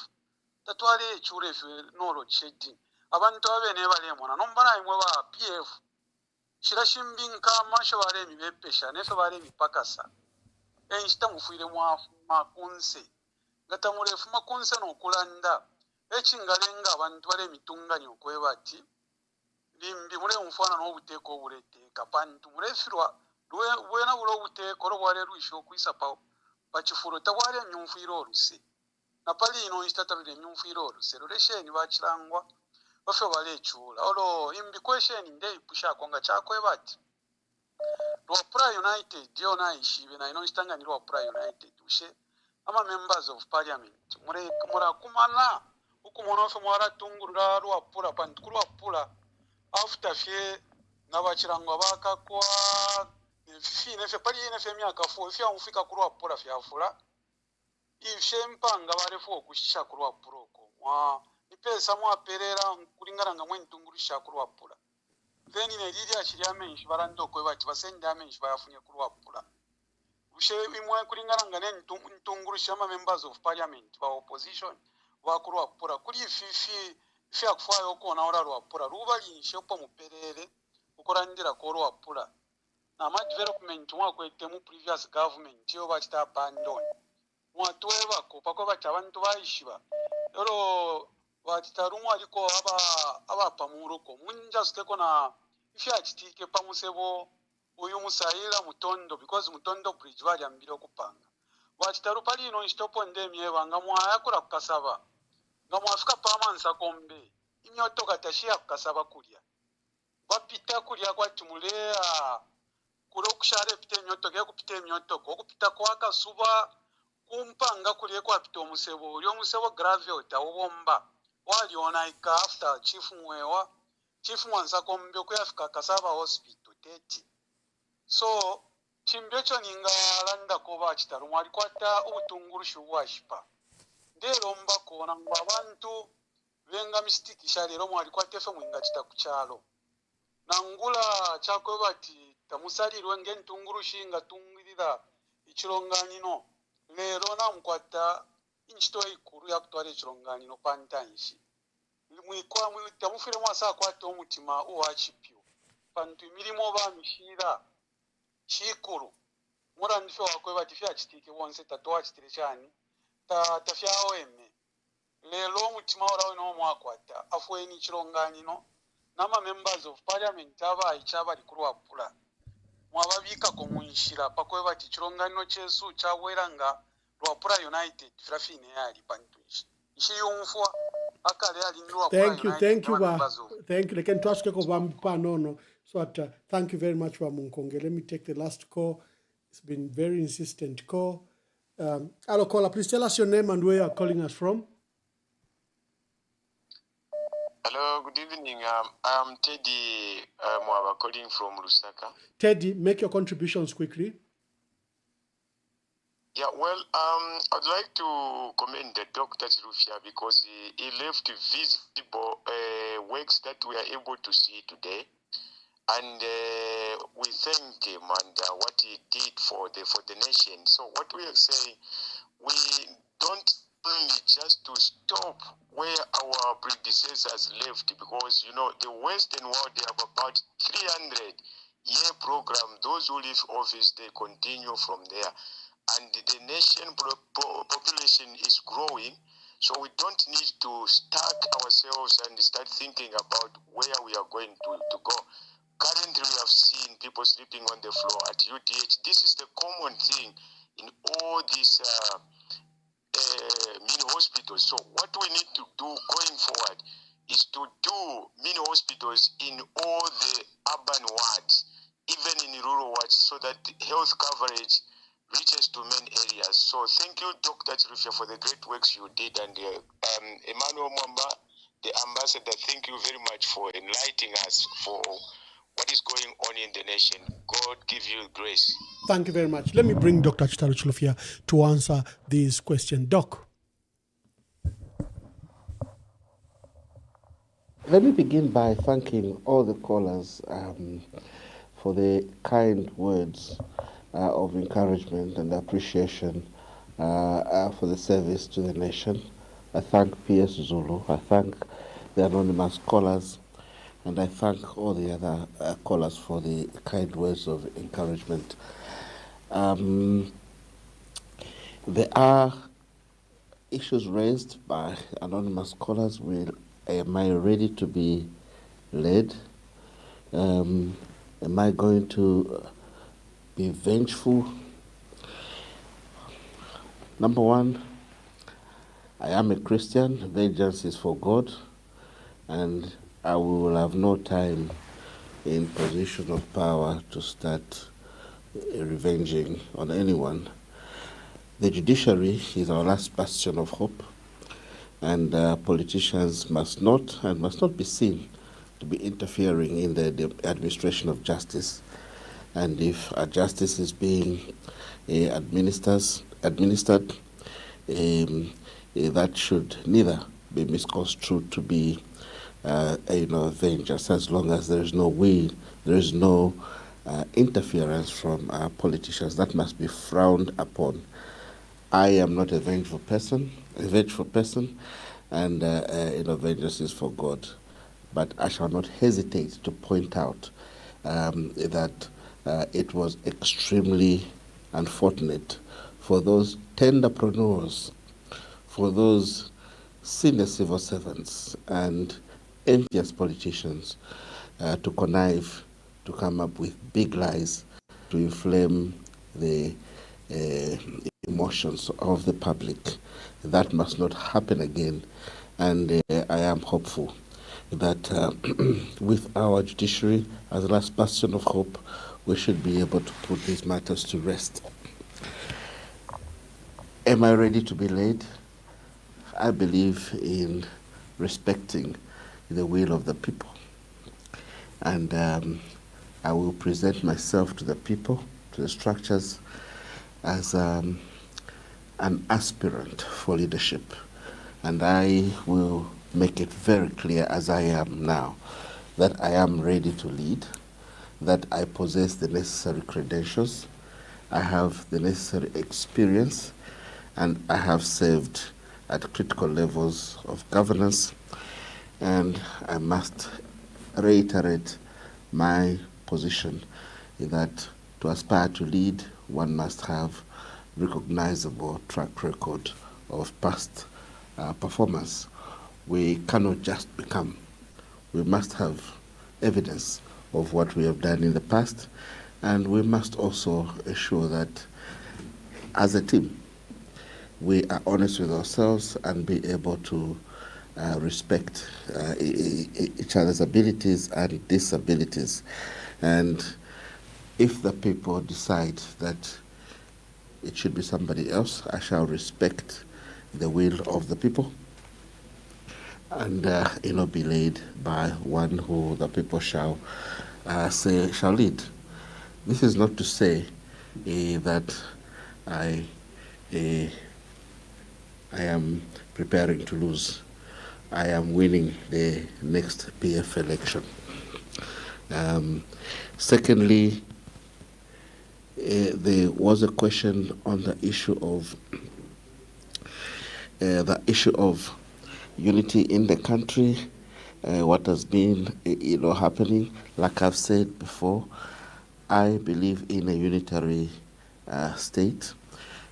S13: tatwale echure no load shedding abantu abene bale mona nombana imwe ba PF shirashimbinka masho bale mibepesha nefe bale mipakasa enshita mufuire mwafu makunse ngata murefu makunse no kulanda ekingalenga abantu bale mitungani okwebati limbi mure umfana no buteeko oburete kapantu murefirwa wena bulo buteeko ro bwale rwisho kwisa pa kifuro tabwale nyumfiro oluse na pali ino instatabire nyumfiro oluse roresheni bakirangwa bafe bale echula olo imbi question ndei pusha konga chakwebati Lwapura United yona ishibe na ino istanga ni Lwapura United ushe ama members of parliament mura kumana ukumonofe mwara tungurura Lwapura pantu Lwapura after fye nabachirangwa baka kwa fine fe pali ine fe myaka 4 fya umfika ku Lwapura fyafula ifye mpanga barefu okushisha ku Lwapura ko mwa ipesa mwaperera kulingana nga mwentungurusha ku Lwapura then in area chiriamenshi barando kwebati basenda amenshi bayafunye ku Lwapura ushe imwe kulingana nga ntungurusha ama members of parliament ba opposition ba ku Lwapura kuri fifi fya kufayo ko na ora Lwapura ruba linshe po muperere ukorandira ko Lwapura na ma development mwakwete mu previous government yo bachita abandon mwatweba ko pako bacha abantu bayishiba ero watitarumu aliko aba pamuruko munja steko na ifya chitike pamusebo uyu musayira mutondo because mutondo bridge bali ambiro kupanga watitaru pali ino stopo ndemye banga mwaya kula kukasaba nga mwafika pamansa kombe imyoto katashia kukasaba kulya bapita kulya kwa timulea kulo kushare pite myoto ke kupite myoto ko kupita kwa kasuba kumpanga kulye kwa pito musebo ulyo musebo gravel ta ubomba waliona ika after chief mwewa chief mwansako mbyo kuyafika kasaba hospital teti so chimbyo ninga landa koba Chitalu mwalikwata ubutungurushu bwashipa ndero mbakona ngo abantu benga mistikisha lero mwalikwata efe mwinga chitakuchalo nangula chakwe bati tamusalirwe ngentungurushu nga tungirira ichilonganino lero namkwata inchito ikuru yakutwala ichilonganino pantanshi mwikwa tamufire mwasa kwata omutima uwachipyo pantu milimo bamishira chikuru murandife wakwe bati fya chitike wonse tatowa chitire chani tafya eme lelo omutima orawe no mwakwata afweni chilonganino nama members of parliament abayi chabali kurwapula mwababika komunshira pakwe bati chilonganino chesu chawelanga Lwapura United Frafine yali pantuishi ishiyumfwa akale yali Lwapura United.
S1: Thank you thank you can trust ko bampa no so thank you very much wa Munkonge. Let me take the last call. It's been very insistent call. Hello caller, please tell us your name and where you are calling us from.
S14: Hello, good evening. I am Teddy Mwamba calling from Lusaka.
S1: Teddy, make your contributions quickly.
S14: Yeah, well, I'd like to commend the Dr. Chilufya because he left visible works that we are able to see today. And we thank him and what he did for the nation. So what we are saying, we don't only just to stop where our predecessors left, because, you know, the Western world, they have about 300-year program. Those who leave office, they continue from there. And the nation population is growing, so we don't need to stack ourselves and start thinking about where we are going to go. Currently, we have seen people sleeping on the floor at UTH. This is the common thing in all these mini hospitals. So what we need to do going forward is to do mini hospitals in all the urban wards, even in rural wards, so that health coverage reaches to main areas. So thank you, Dr. Chilufya, for the great works you did. And Emmanuel Mwamba, the ambassador, thank you very much for enlightening us for what is going on in the nation. God give you grace.
S1: Thank you very much. Let me bring Dr. Chitalu Chilufya to answer this question. Doc.
S6: Let me begin by thanking all the callers for the kind words of encouragement and appreciation for the service to the nation. I thank PS Zulu, I thank the anonymous callers, and I thank all the other callers for the kind words of encouragement. There are issues raised by anonymous callers. Am I ready to be led? Am I going to be vengeful? Number one, I am a Christian. Vengeance is for God, and I will have no time in position of power to start revenging on anyone. The judiciary is our last bastion of hope, and politicians must not be seen to be interfering in the administration of justice. And if a justice is being administered, that should neither be misconstrued to be vengeance, as long as there is no will, there is no interference from politicians. That must be frowned upon. I am not a vengeful person, and vengeance is for God. But I shall not hesitate to point out that it was extremely unfortunate for those tenderpreneurs, for those senior civil servants and envious politicians to connive, to come up with big lies, to inflame the emotions of the public. That must not happen again, and I am hopeful that with our judiciary as the last bastion of hope, we should be able to put these matters to rest. Am I ready to be led? I believe in respecting the will of the people. And I will present myself to the people, to the structures, as an aspirant for leadership. And I will make it very clear, as I am now, that I am ready to lead, that I possess the necessary credentials, I have the necessary experience, and I have served at critical levels of governance. And I must reiterate my position that to aspire to lead, one must have recognizable track record of past performance. We cannot just become. We must have evidence of what we have done in the past, and we must also ensure that as a team, we are honest with ourselves and be able to respect each other's abilities and disabilities. And if the people decide that it should be somebody else, I shall respect the will of the people and be led by one who the people shall say shall lead. This is not to say that I am preparing to lose. I am winning the next PF election. Secondly, there was a question on the issue of unity in the country. What has been happening? Like I've said before, I believe in a unitary state,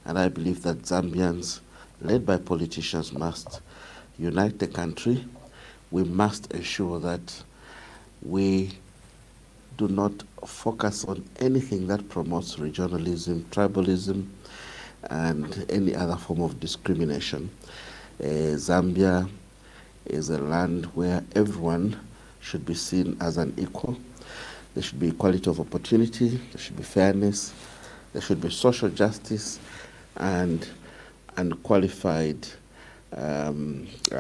S6: and I believe that Zambians, led by politicians, must unite the country. We must ensure that we do not focus on anything that promotes regionalism, tribalism, and any other form of discrimination. Zambia is a land where everyone should be seen as an equal. There should be equality of opportunity, there should be fairness, there should be social justice, and unqualified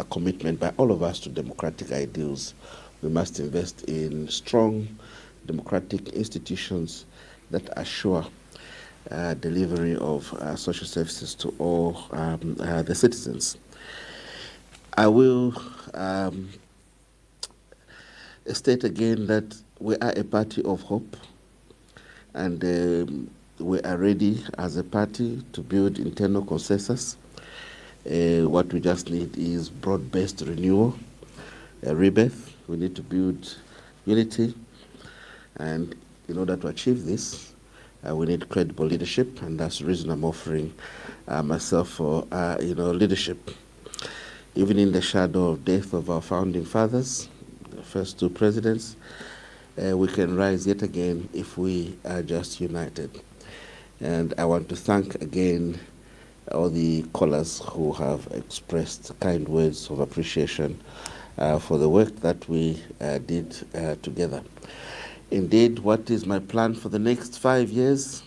S6: commitment by all of us to democratic ideals. We must invest in strong democratic institutions that assure delivery of social services to all the citizens. I will state again that we are a party of hope, and we are ready as a party to build internal consensus. What we just need is broad-based renewal, rebirth. We need to build unity, and in order to achieve this, we need credible leadership, and that's the reason I'm offering myself for leadership. Even in the shadow of death of our founding fathers, the first two presidents, we can rise yet again if we are just united. And I want to thank again all the callers who have expressed kind words of appreciation for the work that we did together. Indeed, what is my plan for the next 5 years?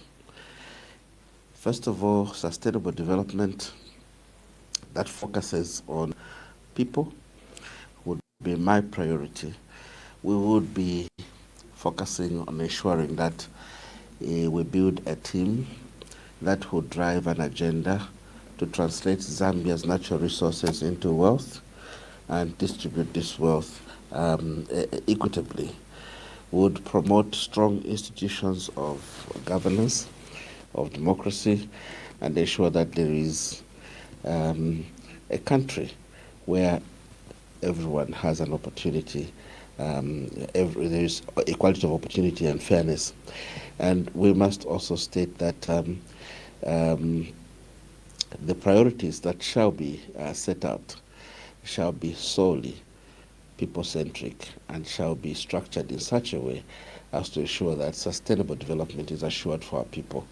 S6: First of all, sustainable development that focuses on people would be my priority. We would be focusing on ensuring that we build a team that would drive an agenda to translate Zambia's natural resources into wealth and distribute this wealth equitably. Would promote strong institutions of governance, of democracy, and ensure that there is a country where everyone has an opportunity, there is equality of opportunity and fairness. And we must also state that the priorities that shall be set out shall be solely people-centric and shall be structured in such a way as to ensure that sustainable development is assured for our people.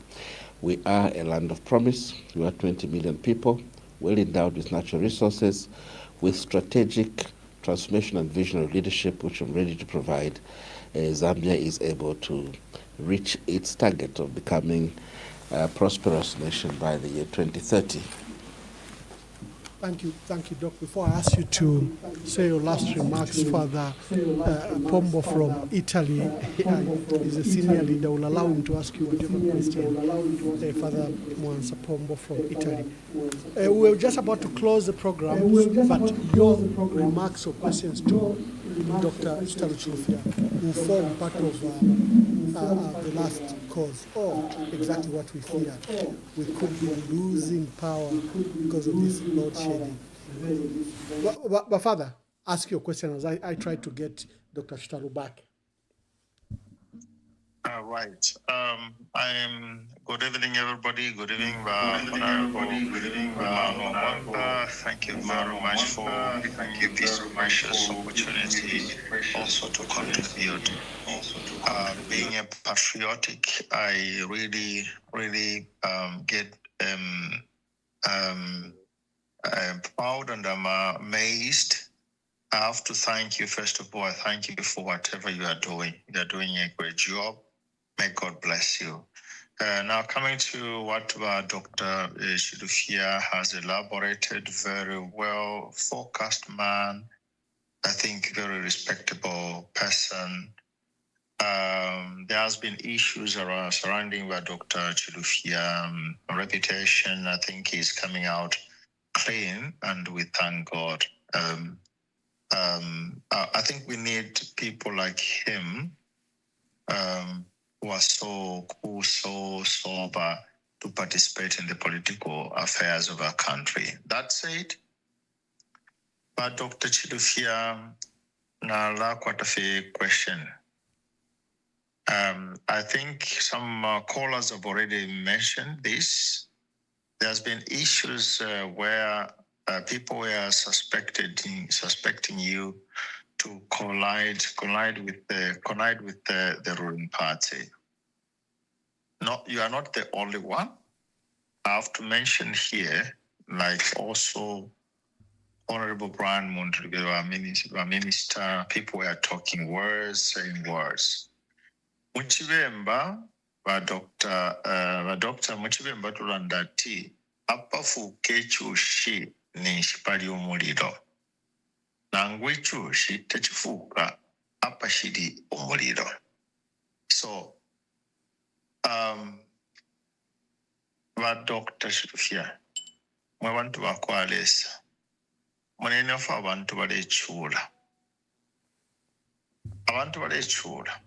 S6: We are a land of promise. We are 20 million people, well endowed with natural resources, with strategic transformation and visionary leadership, which I'm ready to provide. Zambia is able to reach its target of becoming a prosperous nation by the year 2030.
S1: Thank you, Doc. Before I ask you to say your last remarks, Father Pombo from Italy is a senior leader. Will allow him to ask you whatever question. Father Mwansa Pombo from Italy. We're just about to close the program, but your remarks or questions to Dr. Chitalu Chilufya will form part of the last cause, or exactly what we fear. We could be losing power because of this load shedding. But Father, ask your question as I try to get Dr. Chitalu back.
S15: Right. Good evening, everybody. Good evening, Emmanuel Mwamba. Thank you very much for giving me this precious opportunity also to contribute. Being a patriotic, I really get proud and I'm amazed. I have to thank you, first of all. I thank you for whatever you are doing. You are doing a great job. May God bless you. Now coming to what Dr. Chilufya has elaborated, very well focused man, I think very respectable person. There has been issues surrounding Dr. Chilufya reputation. I think he's coming out clean, and we thank God. I think we need people like him who are so cool, so sober to participate in the political affairs of our country. That said, but Dr. Chilufya, na quite a fair question. I think some callers have already mentioned this. There's been issues where people were suspecting you to collide with the ruling party. No, you are not the only one. I have to mention here, like also Honorable Brian Montreville, our minister, people were talking words, saying words. Muchibemba, Dr. Muchibemba Tulandati, apafu kechushi ni shipali umuliro. Nangwe chushi techifuka apa shidi umuliro. So, Dr. Chilufya, mwe bantu bakwalesa. Munene fa abantu balechula. Abantu balechula.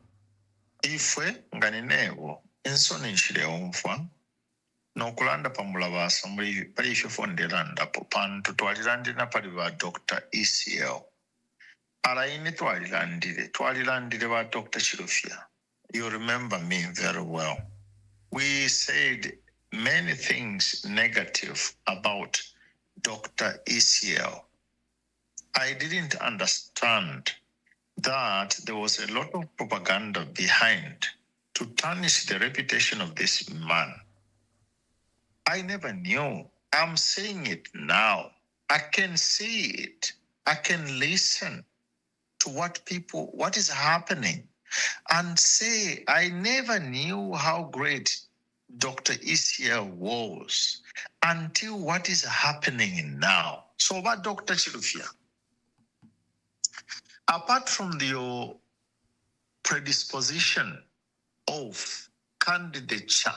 S15: Ifwe nganinewo ensoni nshire omfa nokulanda pamulabasa muri parisho fondelanda popantu twalilandira pali ba Dr. ECL alaini twalilandire ba Dr. Chilufya. You remember me very well. We said many things negative about Dr. ECL. I didn't understand that there was a lot of propaganda behind to tarnish the reputation of this man. I never knew. I'm saying it now. I can see it. I can listen to what is happening and say, I never knew how great Dr. ECL was until what is happening now. So about Dr. Chilufya, apart from your predisposition of candidature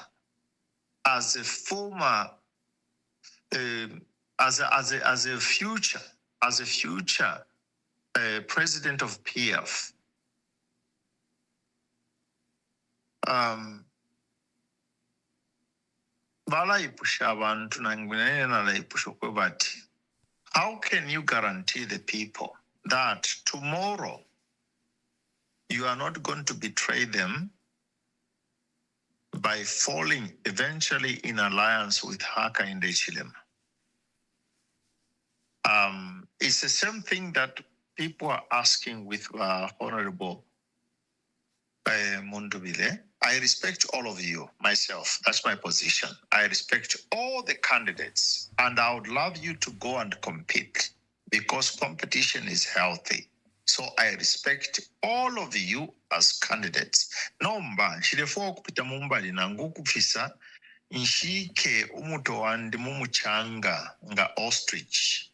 S15: as a former, as a future president of PF, how can you guarantee the people that tomorrow you are not going to betray them by falling eventually in alliance with Haka in the Chilema? It's the same thing that people are asking with Honorable Mundubile. I respect all of you, myself. That's my position. I respect all the candidates, and I would love you to go and compete because competition is healthy. So I respect all of you as candidates. Nomba, shirefo kupita mumbali na nguku fisa nshike umuto wandi mumuchanga nga ostrich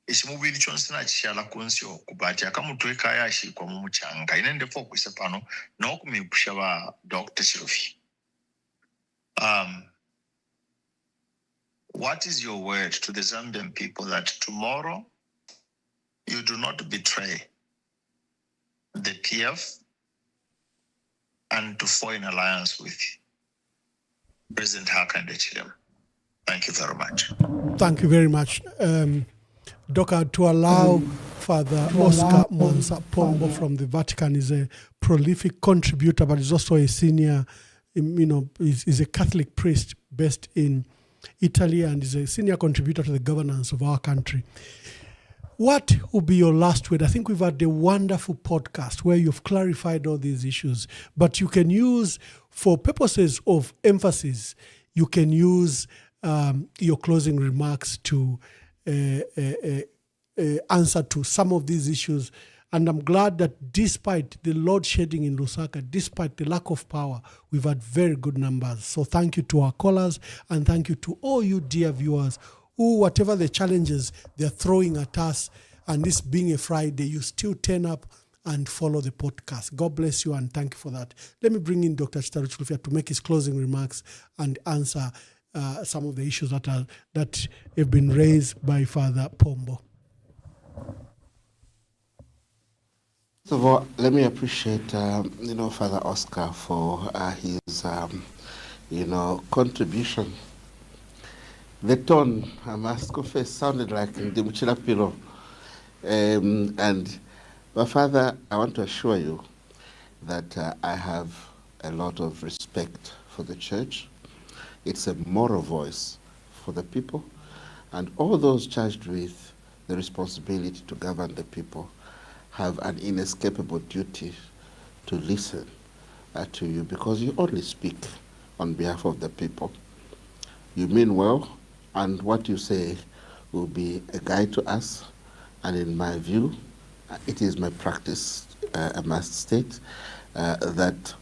S15: ekimubiri kyonse nakishala kunsi oku bati akamutweka yashikwa mumuchanga ine ndefo okwise pano n'okumipusha ba Dr. Chilufya. What is your word to the Zambian people that tomorrow you do not betray the PF and to form an alliance with President Hakainde Hichilema? Thank you very much.
S1: Thank you very much. Doka, to allow Father Oscar Monsa Pombo from the Vatican is a prolific contributor, but is also a senior, is a Catholic priest based in Italy and is a senior contributor to the governance of our country. What will be your last word? I think we've had a wonderful podcast where you've clarified all these issues, but you can use, for purposes of emphasis, you can use your closing remarks to answer to some of these issues. And I'm glad that despite the load shedding in Lusaka, despite the lack of power, we've had very good numbers. So thank you to our callers and thank you to all you dear viewers who, whatever the challenges they're throwing at us, and this being a Friday, you still turn up and follow the podcast. God bless you and thank you for that. Let me bring in Dr. Chitalu Chilufya to make his closing remarks and answer some of the issues that have been raised by Father Pombo.
S6: First of all, let me appreciate, Father Oscar for his, contribution. The tone, I must confess, sounded like the Chilapilo. But Father, I want to assure you that I have a lot of respect for the church. It's a moral voice for the people, and all those charged with the responsibility to govern the people have an inescapable duty to listen to you, because you only speak on behalf of the people. You mean well, and what you say will be a guide to us. And in my view, it is my practice, I must state, that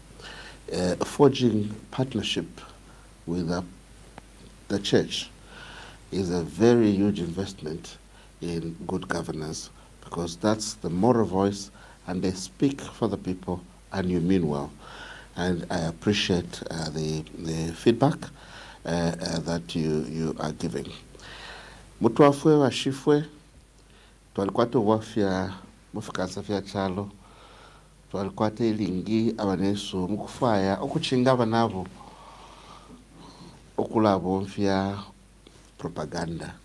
S6: forging partnership with the church is a very huge investment in good governance, because that's the moral voice, and they speak for the people, and you mean well. And I appreciate the feedback that you are giving. Mutwafwe washifwe, twalikuwa tuwafya mufikansa fya chalo, twalikuwa telingi abanesu mukufaya okuchinga abanabo okulabo mfya propaganda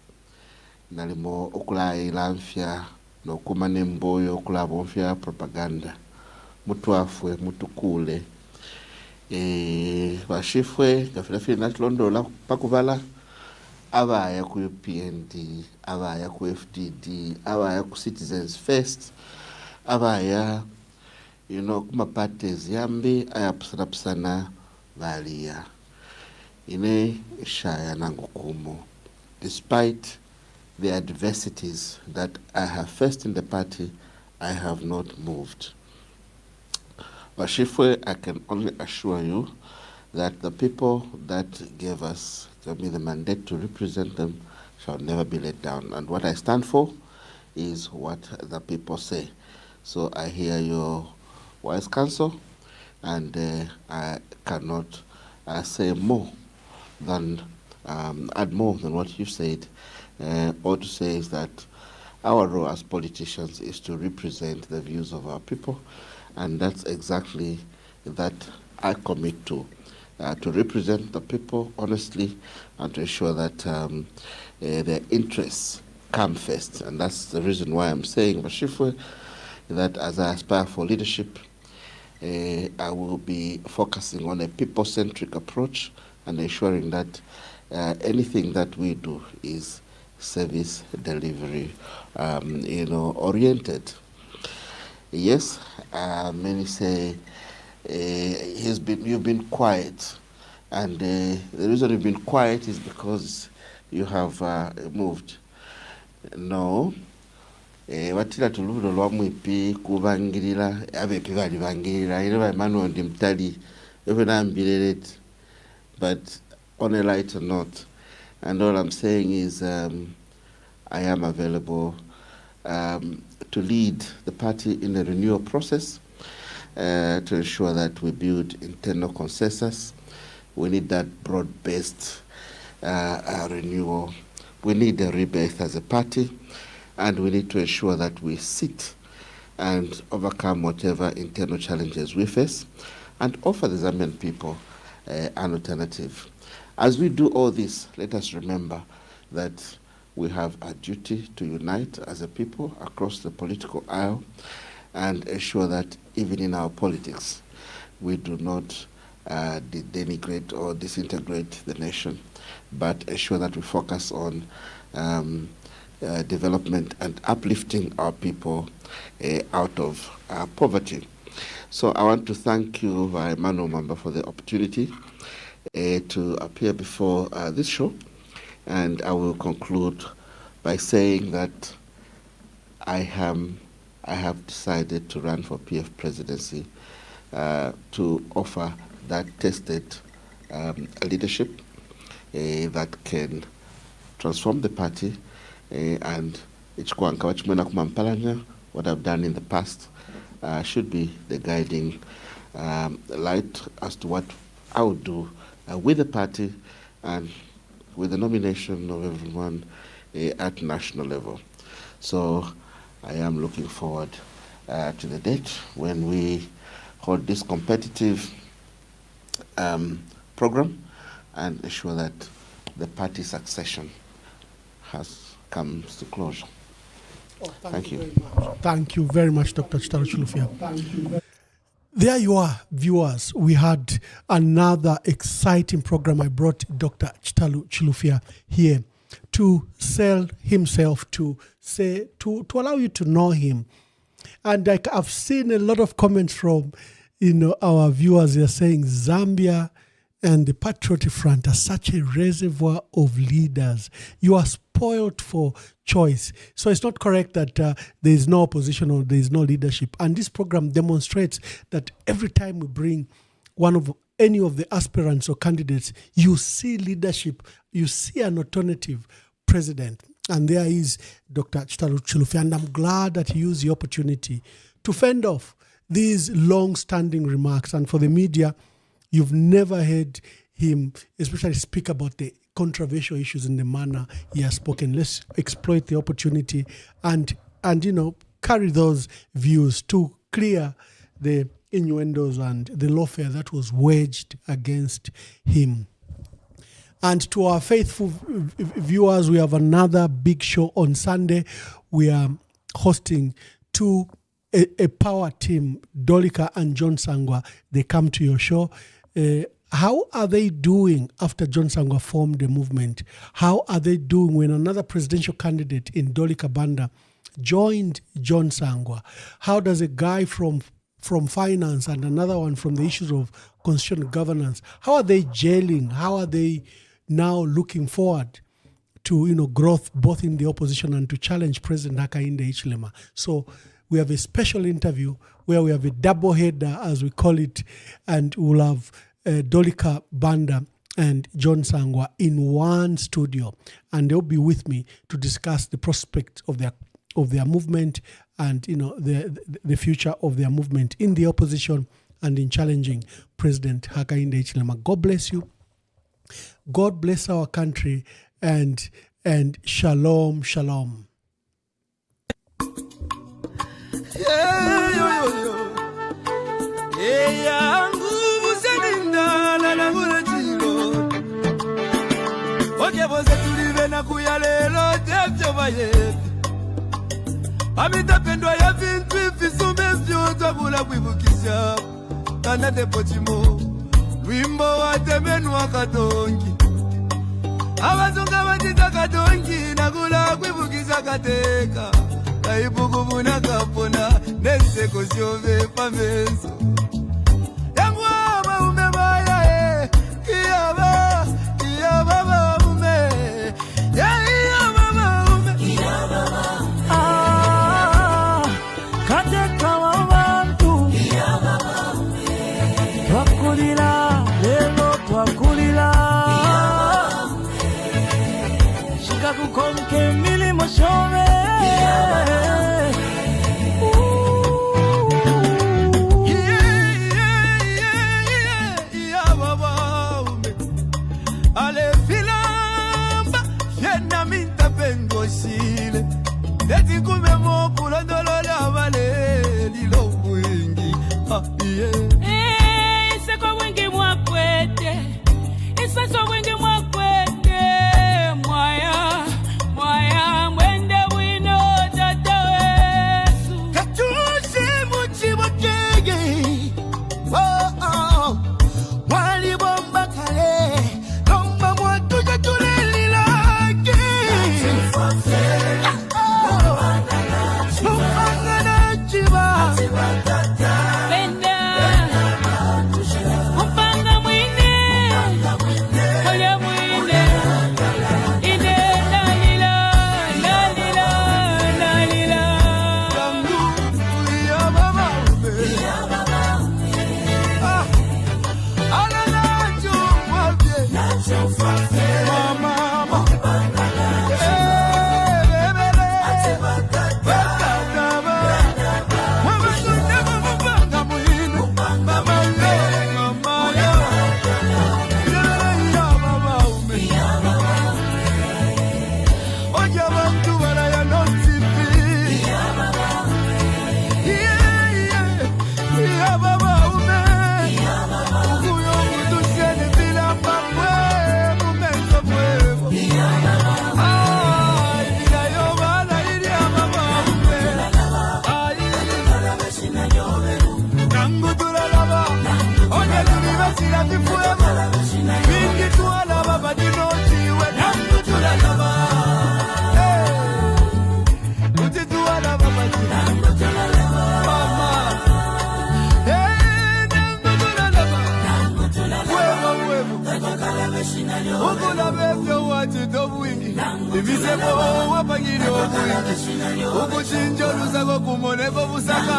S6: nalimo okulayila mfya nokuma nemboyo okulabo mfya propaganda. Mutwafwe mutukule bashifwe gafilafili natulondola pakuvala abaya ku PND, abaya ku FDD, abaya ku Citizens First, abaya kuma parties yambi ayapusana valia ine shaya nangukumo. Despite the adversities that I have faced in the party, I have not moved. Bashifwe, I can only assure you that the people that gave me the mandate to represent them shall never be let down. And what I stand for is what the people say. So I hear your wise counsel, and I cannot say more than, add more than what you said. All to say is that our role as politicians is to represent the views of our people, and that's exactly that I commit to represent the people honestly and to ensure that their interests come first. And that's the reason why I'm saying, Bashifwe, that as I aspire for leadership, I will be focusing on a people-centric approach and ensuring that anything that we do is service delivery oriented. Yes, many say you've been quiet, and the reason you've been quiet is because you have moved. No, watila tululo lwa mwipi kubangirira abepi bali bangirira ile ba Emmanuel ndi mtali ewe na ambireret, but on a lighter note, and all I'm saying is I am available to lead the party in the renewal process to ensure that we build internal consensus. We need that broad-based renewal. We need a rebirth as a party, and we need to ensure that we sit and overcome whatever internal challenges we face and offer the Zambian people an alternative. As we do all this, let us remember that we have a duty to unite as a people across the political aisle and ensure that even in our politics, we do not denigrate or disintegrate the nation, but ensure that we focus on development and uplifting our people out of poverty. So I want to thank you, Emmanuel Mwamba, for the opportunity to appear before this show. And I will conclude by saying that I have decided to run for PF presidency to offer that tested leadership that can transform the party and what I've done in the past should be the guiding light as to what I would do with the party and with the nomination of everyone at national level. So I am looking forward to the date when we hold this competitive program and ensure that the party succession comes to closure. Thank you.
S1: Very much. Thank you very much, Dr. Chitalu Chilufya. There you are, viewers. We had another exciting program. I brought Dr. Chitalu Chilufya here to sell himself, to allow you to know him. And I've seen a lot of comments from our viewers. They're saying Zambia and the Patriotic Front are such a reservoir of leaders. You are spoiled for choice. So it's not correct that there is no opposition or there is no leadership. And this program demonstrates that every time we bring any of the aspirants or candidates, you see leadership, you see an alternative president. And there is Dr. Chitalu Chilufya. And I'm glad that he used the opportunity to fend off these long-standing remarks. And for the media, you've never heard him, especially speak about the controversial issues in the manner he has spoken. Let's exploit the opportunity and carry those views to clear the innuendos and the lawfare that was waged against him. And to our faithful viewers, we have another big show on Sunday. We are hosting a power team, Dolika and John Sangwa. They come to your show. How are they doing after John Sangwa formed the movement? How are they doing when another presidential candidate in Dolika Banda joined John Sangwa? How does a guy from finance and another one from the issues of constitutional governance, how are they gelling? How are they now looking forward to growth both in the opposition and to challenge President Hakainde Hichilema? So we have a special interview where we have a double header, as we call it, and we'll have Dolika Banda and John Sangwa in one studio, and they'll be with me to discuss the prospect of their movement and the future of their movement in the opposition and in challenging President Hakainde Hichilema. God bless you. God bless our country, and shalom, shalom.
S4: Amitapendwa ya vintu ifisume vyote kula kuibukisha Kanate pochimo wimbo watemenwa katongi Abazunga batita katongi Nakula kuibukisha kateka Kaibuku muna kapona Neseko siove pameso Yangu ama umebaya Kiyaba ume Kiyaba ume
S16: Kateka wabantu Twakulira, lelo twakulira
S4: ibisebo wapangiri okwingi okuchinja olusako kumoneko busaka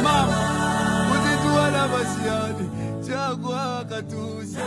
S4: mama kutituwana basiyani chakwa katuse